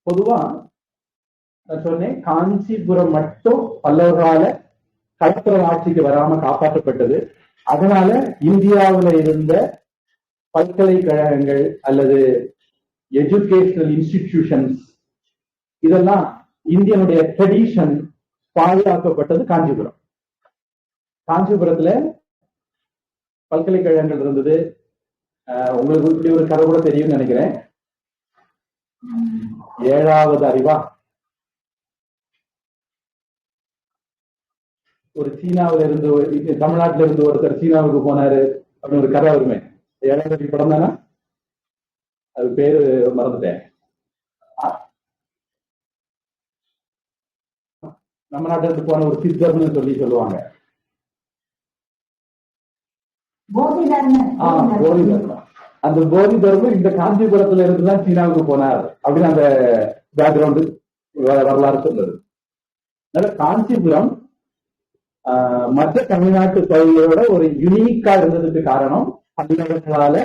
பொதுவா நான் சொன்னேன், காஞ்சிபுரம் மட்டும் பல்லவர்களால கலப்புற ஆட்சிக்கு வராம காப்பாற்றப்பட்டது. அதனால இந்தியாவில் இருந்த பல்கலைக்கழகங்கள் அல்லது எஜுகேஷனல் இன்ஸ்டிடியூஷன்ஸ் இதெல்லாம் இந்தியனுடைய ட்ரெடிஷன் பாதுகாக்கப்பட்டது காஞ்சிபுரம். காஞ்சிபுரத்துல பல்கலைக்கழகங்கள் இருந்தது. உங்களுக்கு இப்படி ஒரு கதை கூட தெரியும்னு நினைக்கிறேன். 7வது அறிவா ஒரு சீனாவில இருந்து, தமிழ்நாட்டில இருந்து ஒருத்தர் சீனாவுக்கு போனாரு அப்படின்னு ஒரு கதை வருமே. 7வது அறிவு படம் தானே, அது பேரு மறந்துட்டேன். நம்ம நாட்டில இருந்து போன ஒரு சித்தர்னு சொல்லுவாங்க. போதி தர்மம். அந்த போதி தர்மம் இந்த காஞ்சிபுரத்துல இருந்துதான் சீனாவுக்கு போனார் அப்படின்னு அந்த பேக்ரவுண்டு வரலாறு சொல்லுது. அதனால காஞ்சிபுரம் மற்ற தமிழ்நாட்டு பகுதியோட ஒரு யுனிக்கா இருந்ததுக்கு காரணம் பல்லவர்களால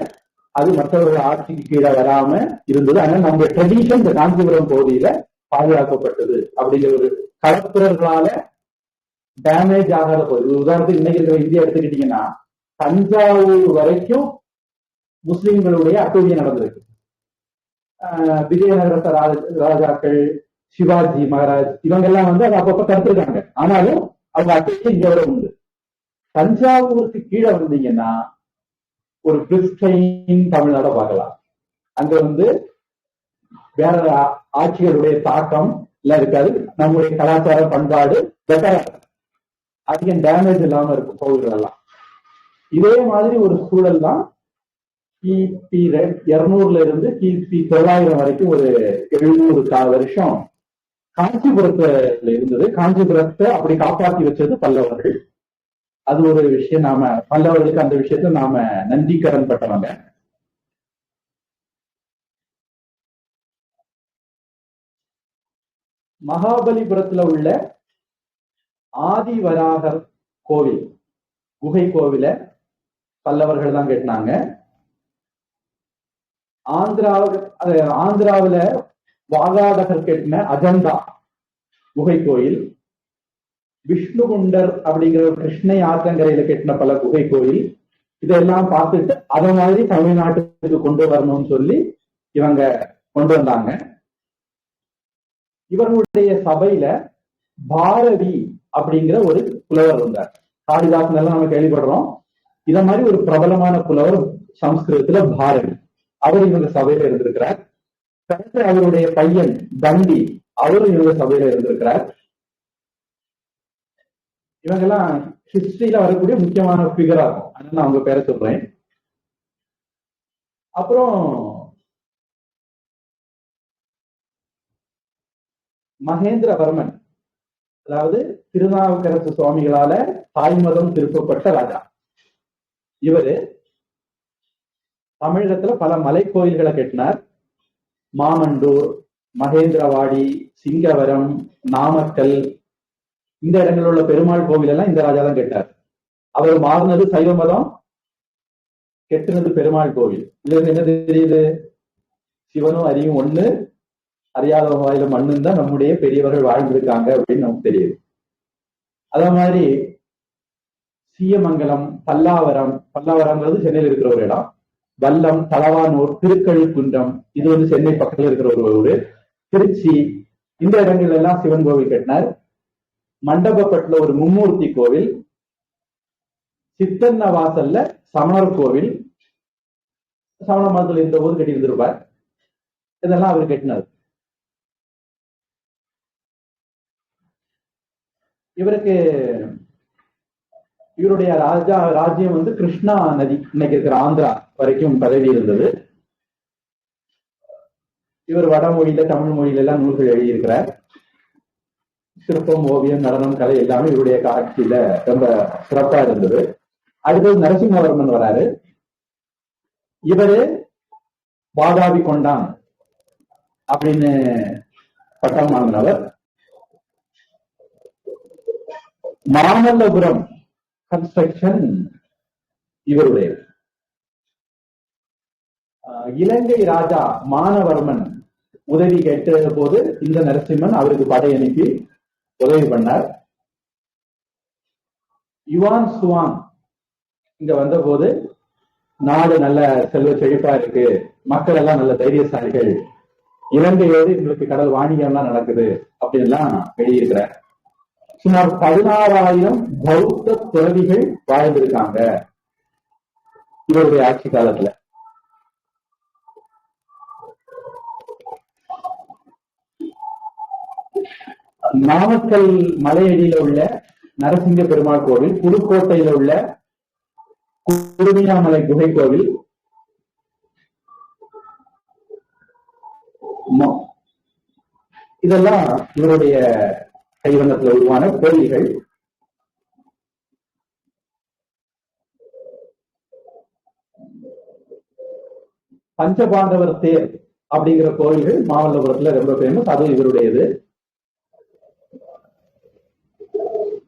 அது மற்றவர்கள் ஆட்சிக்கு கீழே வராம இருந்தது. அதனால நம்ம ட்ரெடிஷன் இந்த காஞ்சிபுரம் பகுதியில பாதுகாக்கப்பட்டது அப்படிங்கிற ஒரு கலப்புரர்களால டேமேஜ் ஆகாத போகுது. உதாரணத்துக்கு இன்னைக்கு இருக்கிற இந்தியா எடுத்துக்கிட்டீங்கன்னா, தஞ்சாவூர் வரைக்கும் முஸ்லிம்களுடைய அட்டூழியம் நடந்திருக்கு. விஜயநகரத்த ராஜாக்கள், சிவாஜி மகாராஜ் இவங்கெல்லாம் அதை அப்பப்ப தடுத்திருக்காங்க. ஆனாலும் அவங்க அட்டூழியம் இங்க வரை உண்டு. தஞ்சாவூருக்கு கீழே வந்தீங்கன்னா ஒரு கிறிஸ்டைன் தமிழ்நாட பார்க்கலாம். அங்க வேற ஆட்சிகளுடைய தாக்கம் எல்லாம் இருக்காது. நம்முடைய கலாச்சார பண்பாடு பெட்டரா அதிகம் டேமேஜ் இல்லாம இருக்கும் கோவில்கள் எல்லாம். இதே மாதிரி ஒரு சூழல் தான் கிபி 200 இருந்து கிபி 900 வரைக்கும் ஒரு 700 வருஷம் காஞ்சிபுரத்துல இருந்தது. காஞ்சிபுரத்தை அப்படி காப்பாற்றி வச்சது பல்லவர்கள். அது ஒரு விஷயம். நாம பல்லவர்களுக்கு அந்த விஷயத்த நாம நன்றி கடன் பட்டவங்க. மகாபலிபுரத்துல உள்ள ஆதிவராகர் கோவில், குகை கோவில பல்லவர்கள் தான் கட்டினாங்க. ஆந்திராவில வாகாடகர் கட்டின அஜந்தா குகை கோயில், விஷ்ணுகுண்டர் அப்படிங்கிற ஒரு கிருஷ்ணை ஆற்றங்கரையில கட்டின பல குகை கோயில், இதெல்லாம் பார்த்துட்டு அதை மாதிரி தமிழ்நாட்டுக்கு கொண்டு வரணும்னு சொல்லி இவங்க கொண்டு வந்தாங்க. இவர்களுடைய சபையில பாரதி அப்படிங்கிற ஒரு புலவர் இருந்தார். காளிதாசன் எல்லாம் நம்ம கேள்விப்படுறோம். இத மாதிரி ஒரு பிரபலமான புலவர் சம்ஸ்கிருதத்துல பாரதி, அவர் இவங்க சபையில இருந்திருக்கிறார். அவருடைய பையன் தண்டி, அவரும் இவங்க சபையில இருந்திருக்கிறார். இவங்கெல்லாம் ஹிஸ்டரியில வரக்கூடிய முக்கியமான பிகரா இருக்கும். அதனால நான் அவங்க பேரை சொல்றேன். அப்புறம் மகேந்திரவர்மன், அதாவது திருநாவுக்கரசு சுவாமிகளால தாய்மதம் திருப்பப்பட்ட ராஜா. இவரு தமிழகத்துல பல மலை கோயில்களை கட்டினார். மாமண்டூர், மகேந்திரவாடி, சிங்கவரம், நாமக்கல், இந்த இடங்களில் உள்ள பெருமாள் கோவில் எல்லாம் இந்த ராஜா தான் கெட்டார். அவர் மாறினது சைவ மதம், கெட்டுனது பெருமாள் கோவில். இதுல என்ன தெரியுது? சிவனும் அரியும் ஒண்ணு, அறியாத வாயில மண்ணும் தான் நம்முடைய பெரியவர்கள் வாழ்ந்திருக்காங்க அப்படின்னு நமக்கு தெரியுது. அதே மாதிரி சீயமங்கலம், பல்லாவரம், பல்லாவரம்ங்கிறது சென்னையில் இருக்கிற ஒரு இடம், வல்லம், தலவானூர், திருக்கழுக்குன்றம், இது வந்து சென்னை பக்கத்துல இருக்கிற ஒரு ஊரு, திருச்சி, இந்த இடங்கள் எல்லாம் சிவன் கோவில் கட்டினார். மண்டபப்பட்டுல ஒரு மும்மூர்த்தி கோவில், சித்தன்ன வாசல்ல சமணர் கோவில், சமண மதத்துல இந்த ஊர் கட்டி இருந்திருப்பார். இதெல்லாம் அவர் கட்டினார். இவருடைய ராஜ்யம் வந்து கிருஷ்ணா நதி, இன்னைக்கு இருக்கிற ஆந்திரா வரைக்கும் பதவி இருந்தது. இவர் வடமொழியில, தமிழ் மொழியில எல்லாம் நூல்கள் எழுதியிருக்கிறார். சிற்பம், ஓவியம், நடனம், கலை எல்லாமே இவருடைய காட்சியில ரொம்ப சிறப்பா இருந்தது. அடுத்தது நரசிம்மவர்மன் வராரு. இவரு வாதாபி கொண்டான் அப்படின்னு பட்டம் வாங்கினவர். மாமல்லபுரம் கன்ஸ்ட்ரக்ஷன் இவருடைய. இலங்கை ராஜா மானவர்மன் உதவி கேட்ட போது இந்த நரசிம்மன் அவருக்கு படை அனுப்பி உதவி பண்ணார். யுவான் சுவாங் இங்க வந்த போது நாடு நல்ல செல்வ செழிப்பா இருக்கு, மக்கள் எல்லாம் நல்ல தைரியசாலிகள், இலங்கையோடு எங்களுக்கு கடல் வாணிகம் எல்லாம் நடக்குது அப்படின்லாம் எழுதியிருக்கிறார். சுமார் 16,000 பௌத்த துறவிகள் வாழ்ந்திருக்காங்க இவருடைய ஆட்சி காலத்துல. நாமக்கல் மலையடியில உள்ள நரசிங்க பெருமாள் கோவில், புதுக்கோட்டையில உள்ள குருமியாமலை குகை கோவில், இதெல்லாம் இவருடைய கைவண்ணத்துல உருவான கோயில்கள். பஞ்சபாண்டவர் தேர் அப்படிங்கிற கோயில்கள் மாமல்லபுரத்துல ரொம்ப ஃபேமஸ், அது இவருடையது.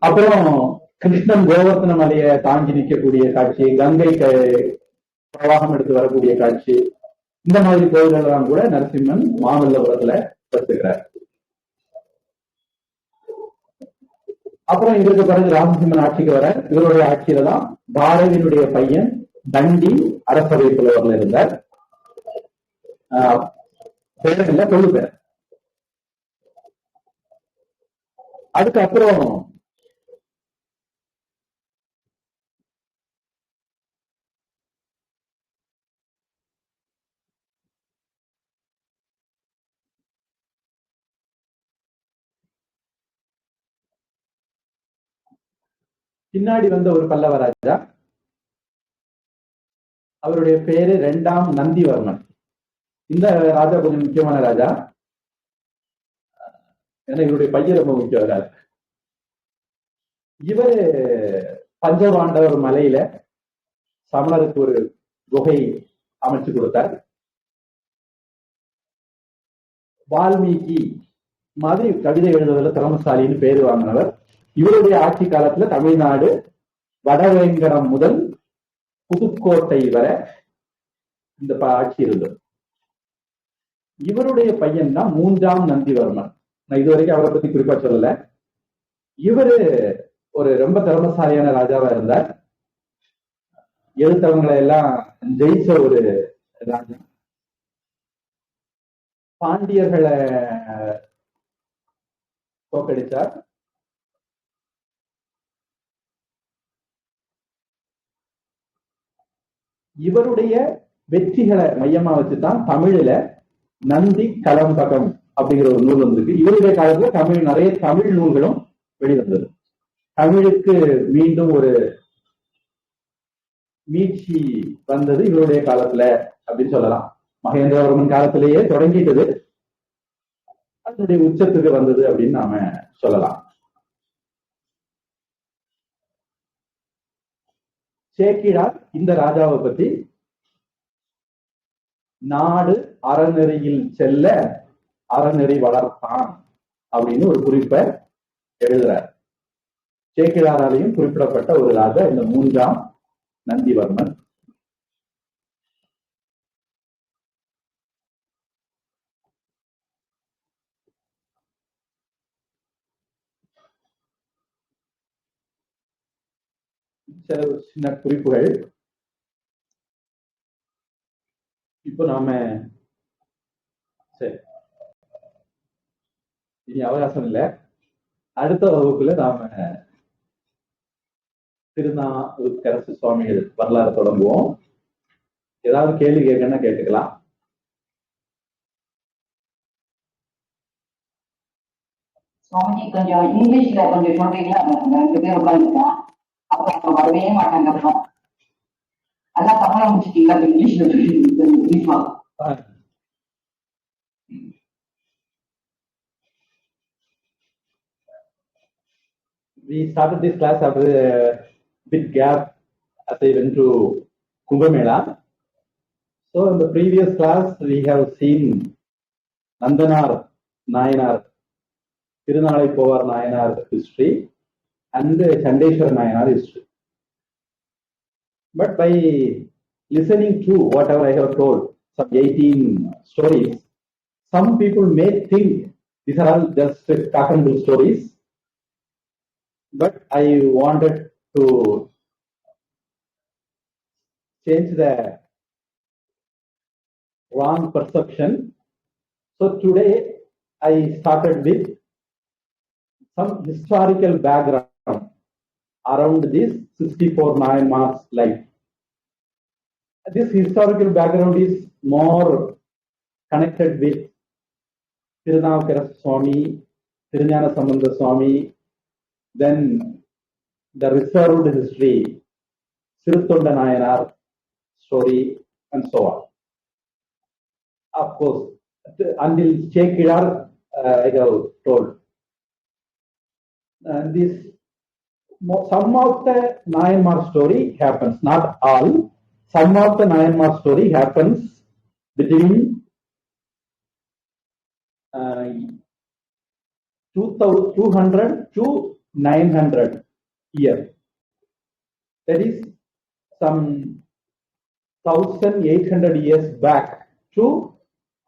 அப்புறம் கிருஷ்ணன் கோவர்த்தன மலையை தாங்கி நிற்கக்கூடிய காட்சி, கங்கை பிரவாகம் எடுத்து வரக்கூடிய காட்சி, இந்த மாதிரி கோயில்கள் எல்லாம் கூட நரசிம்மன் மாமல்லபுரத்துல வச்சுக்கிறார். அப்புறம் இவருக்கு பிறகு ராமசிம்மன் ஆட்சிக்கு வர, இவருடைய ஆட்சியில தான் பாரதியினுடைய பையன் தண்டி அரசவை புலவர்ல இருந்தார். பேர் இல்ல, தொழு பேர். அதுக்கப்புறம் பின்னாடி வந்த ஒரு பல்லவ ராஜா, அவருடைய பேரு 2ஆம் நந்திவர்மன். இந்த ராஜா கொஞ்சம் முக்கியமான ராஜா, ஏன்னா இவருடைய பையன் ரொம்ப முக்கியம் ராஜா. இவரு பஞ்சபாண்டவர் மலையில சமணருக்கு ஒரு குகை அமைச்சு கொடுத்தார். வால்மீகி மாதிரி கவிதை எழுதுவதில் திறமசாலின்னு பேரு வாங்கினவர். இவருடைய ஆட்சி காலத்துல தமிழ்நாடு வடவேங்கடம் முதல் புதுக்கோட்டை வரை இந்த ஆட்சி இருந்தது. இவருடைய பையன் தான் 3ஆம் நந்திவர்மன். நான் இதுவரைக்கும் அவரை பத்தி குறிப்பா சொல்லல. இவரு ஒரு ரொம்ப திறமசாலியான ராஜாவா இருந்தார். எழுத்தவங்களை எல்லாம் ஜெயிச்ச ஒரு ராஜா. பாண்டியர்களை தோக்கடிச்சார். இவருடைய வெற்றிகளை மையமா வச்சுதான் தமிழ்ல நந்தி கலம்பகம் அப்படிங்கிற ஒரு நூல் வந்திருக்கு. இவருடைய காலத்துல நிறைய தமிழ் நூல்களும் வெளிவந்தது. தமிழுக்கு மீண்டும் ஒரு மீட்சி வந்தது இவருடைய காலத்துல அப்படின்னு சொல்லலாம். மகேந்திரவர்மன் காலத்திலேயே தொடங்கிட்டது, அதனுடைய உச்சத்துக்கு வந்தது அப்படின்னு நாம சொல்லலாம். சேக்கிழார் இந்த ராஜாவை பத்தி நாடு அறநெறியில் செல்ல அறநெறி வளர்த்தான் அப்படின்னு ஒரு குறிப்பை எழுதுறார். சேக்கிழாராலையும் குறிப்பிடப்பட்ட ஒரு ராஜா இந்த 3ஆம் நந்திவர்மன். சின்ன குறிப்புகள். இப்போ நாம சரி, இனி அவகாசம் இல்லை, அடுத்த வகுப்புல நாம திருநாவுக்கரசு சுவாமிகள் வரலாறு தொடங்குவோம். ஏதாவது கேள்வி கேட்கணும்னா கேட்டுக்கலாம். சுவாமி கொஞ்சம் இங்கிலீஷ்ல கொஞ்சம் சொல்றீங்களா? 2 பேர் உட்காந்துருக்கா, அப்புறம் வரவே மாட்டாங்க. அப்புறம் அதான் தமிழ முடிச்சிட்டீங்களா? இங்கிலீஷ்ல சொல்லிருக்கீங்க. We started this class after a bit gap as I went to Kumbh Mela. So in the previous class we have seen Nandanar Nayanar, Tirunalai Povar Nayanar history and Chandeshwar Nayanar history. But by listening to whatever I have told, some 18 stories, some people may think these are all just cock and bull stories. But I wanted to change the wrong perception. So today I started with some historical background around this 64 Nayanmar's life. This historical background is more connected with Tirunavukarasu Swami, Thiruñana Sambandha Swami, then the reserved history, Siruttonda Nayanar story, and so on. Of course, until Chekirar, I have told. Some of the Nayanmar story happens, not all. Some of the Nayanmar story happens between 200 to 900 years. That is some 1800 years back to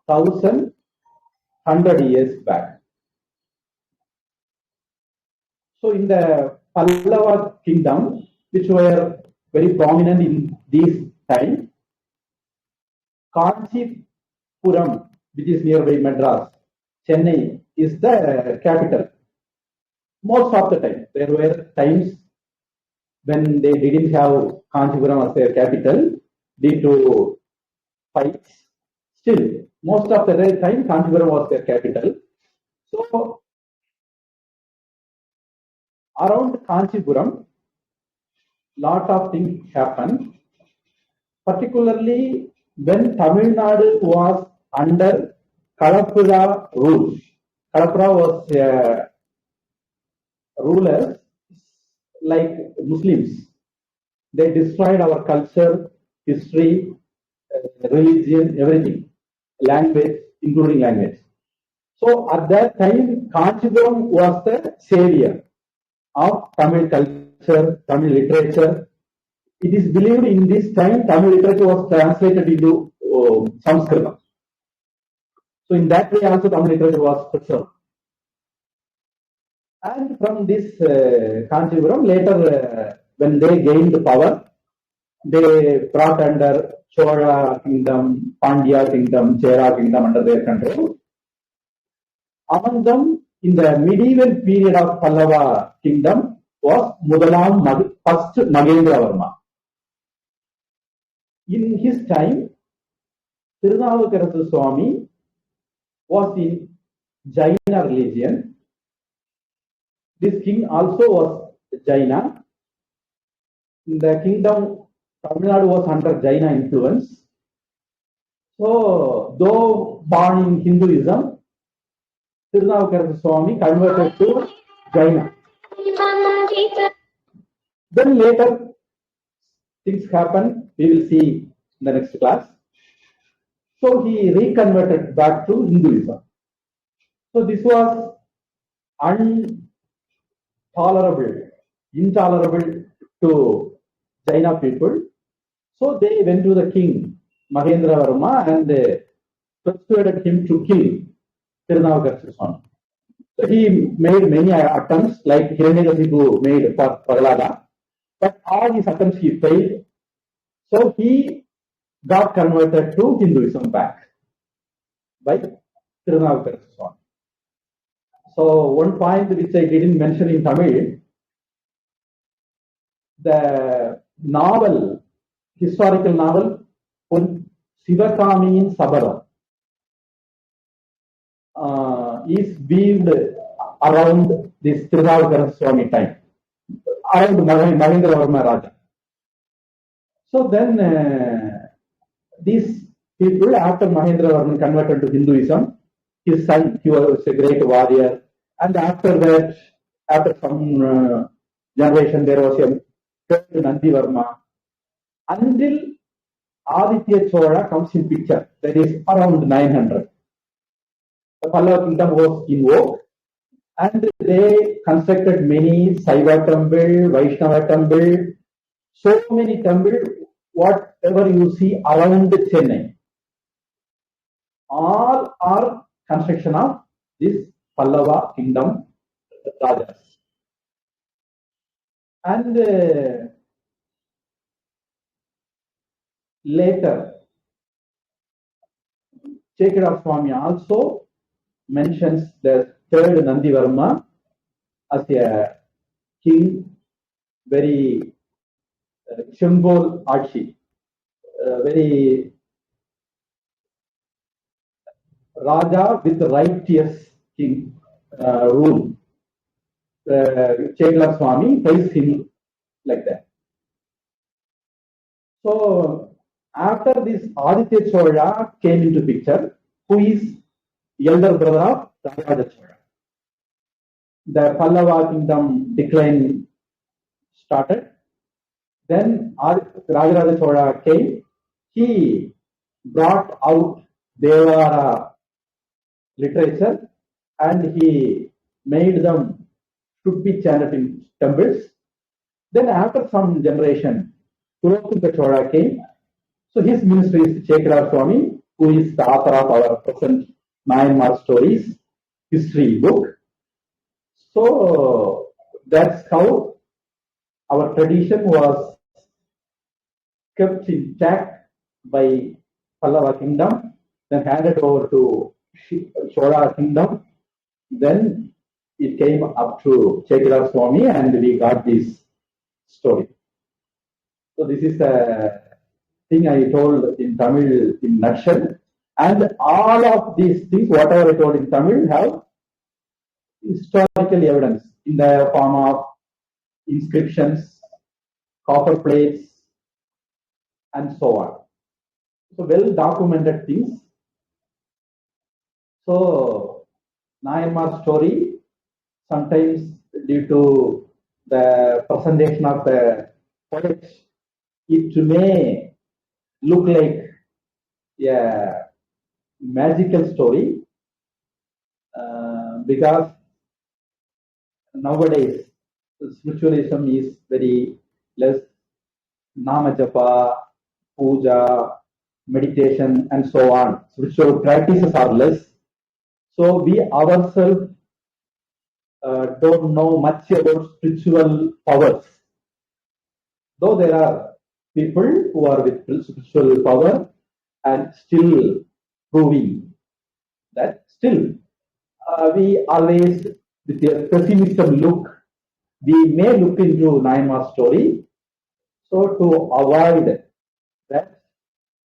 1100 years back. So in the Pallava kingdom, which were very prominent in this time, Kanchipuram, which is nearby Madras, Chennai, is the capital. Most of the time, there were times when they didn't have Kanchipuram as their capital due to fights. Still, most of the time, Kanchipuram was their capital. So, around Kanchipuram, lot of things happened. Particularly when Tamil Nadu was under Kalapura rule. Kalapura was rulers like Muslims. They destroyed our culture, history, religion, everything, language, including language. So at that time, Kanchipuram was the savior. of Tamil culture, Tamil literature. It is believed in this time Tamil literature was translated into Sanskrit. So in that way also Tamil literature was preserved. And from this Kanchipuram, later when they gained power, they brought under Chola kingdom, Pandya kingdom, Chera kingdom under their control. Among them, in the medieval period of Pallava kingdom was first Magendravarma. In his time, Tirunavukarasu Swami was in Jaina religion. This king also was Jaina. The kingdom Tamil Nadu was under Jaina influence. So, though born in Hinduism, Tirunavukarasu Swami converted to Jaina. Then later things happen, we will see in the next class. So he reconverted back to Hinduism. So this was intolerable to Jaina people. So they went to the king Magendravarma and they persuaded him to kill Tirunavukarasu Swami. So he made many attempts like Hiranyakasipu made for Prahlada, but all his attempts he failed. So he got converted to Hinduism back by Tirunavukarasu Swami. So one point which I didn't mention in Tamil, the novel, historical novel, Sivakamiyin Sabaram is weaved around this Tirunavukarasu Swami time, around Magendravarma Raja. So then these people, after Magendravarman converted to Hinduism, his son, he was a great warrior, and after that, after some generation, there was a third Nandivarma, until Aditya Chola comes in picture, that is around 900. The Pallava kingdom was in vogue, and they constructed many Saiva temple, Vaishnava temple, so many temples, whatever you see around Chennai, all are construction of this Pallava kingdom rajas. And later, Chekada Swami also mentions the third Nandivarma as a king, very symbol Archi, very Raja with righteous king rule. Chekada Swami praised him like that. So after this, Aditya Chola came into picture, who is elder brother of Rajaraja Chola. The Pallava kingdom decline started. Then Rajaraja Chola came. He brought out Devara literature and he made them should be chanted in temples. Then after some generation, Kulothunga Chola came. So his ministry is Chekada Swami, who is the author of our present Myanmar Stories history book. So that's how our tradition was kept intact by Pallava kingdom, then handed over to Chola kingdom. Then it came up to Chekada Swami and we got this story. So this is the thing I told in Tamil in nutshell. And all of these things, whatever I told in Tamil, have historical evidence in the form of inscriptions, copper plates, and so on. So well documented things. So Myanmar story, sometimes due to the presentation of the poets, it may look like a magical story because nowadays spiritualism is very less nama japa, puja, meditation, and so on. Spiritual practices are less. So we ourselves don't know much about spiritual powers. Though there are people who are with spiritual power and still proving that still we always with a pessimistic look, we may look into Nayanmar's story. So to avoid that,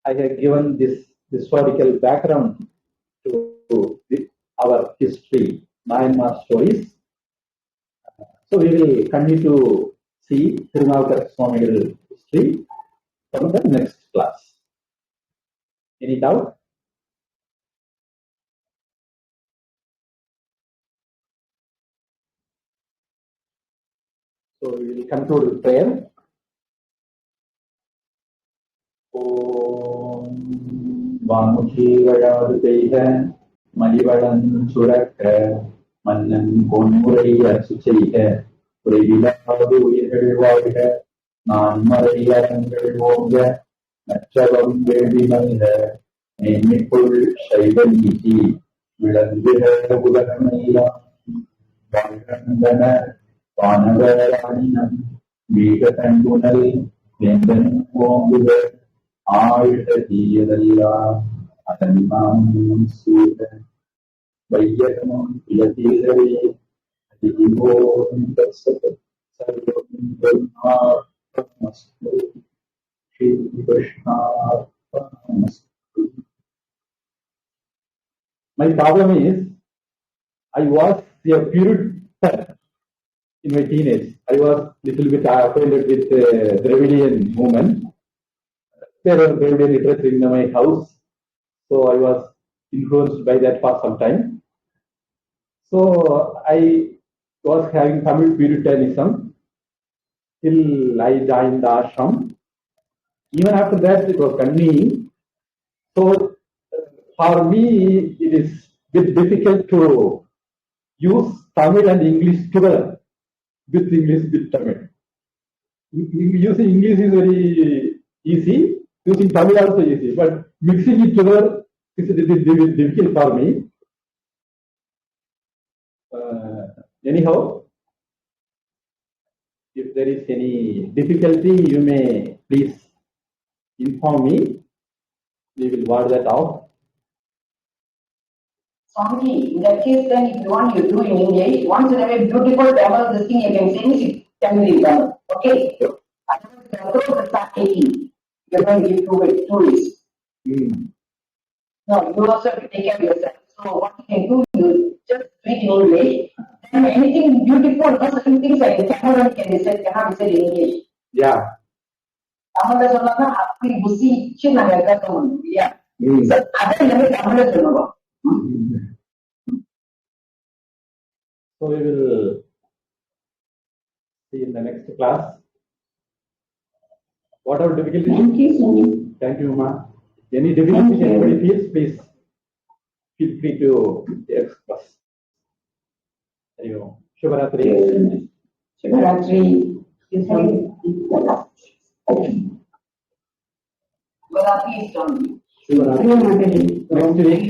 I have given this historical background to our history, Nayanmar stories. So we will continue to see Tirunavakar Swamigal history from the next class. Any doubt? So we will conclude with prayer. Om Vamuchivayadu Teiha Malivadan Suraka Mannan Ponmuraya Suchaiha Uriviladu Uirvalga Nanmarayangal Voga Nachavam Vedimalha Nemikul Shaivaniki Vilangira Ulanamila Vandana Vanavaranam Vegatangunal Vendan Vonguga Aadiyadalla Adanam Suda Vayakamam Ilatire Adivo Intasat Sarvam Dharma Namastu Shri Krishna Namastu. My problem is, I was a Puritan in my teenage. I was little bit offended with the Dravidian movement. There were Dravidian literature in my house, so I was influenced by that for some time. So I was having Tamil Puritanism till I joined the ashram. Even after that, it was continuing. So for me, it is a bit difficult to use Tamil and English together, with English, with Tamil. Using English is very easy, using Tamil also easy, but mixing it together is difficult for me. Anyhow, if there is any difficulty, you may please inform me. We will ward that out. Swamiji, in that case, then if you want, you do in English. Once you have a beautiful Tamil, this thing you can say it can be done. Okay? Sure. Otherwise, you have to start taking. You're going to give 2 weeks. No, you also have to take care of yourself. So what you can do, you just speak in English. And anything beautiful, because certain things are in Tamil can be said, cannot be said in English. Yeah. Tamil சொன்னா அப்படி புசிச்சு நாங்க கேட்கணும் இல்லையா? அதை எல்லாமே தமிழ்ல சொல்லுவோம். So we will see in the next class. Whatever difficulty. Thank you, Swami. Thank you, Ma. Any difficulty anybody feels, please feel free to express. Shubharatri. Shubharatri. Okay. Shubharatri is on. Shubharatri. Next week.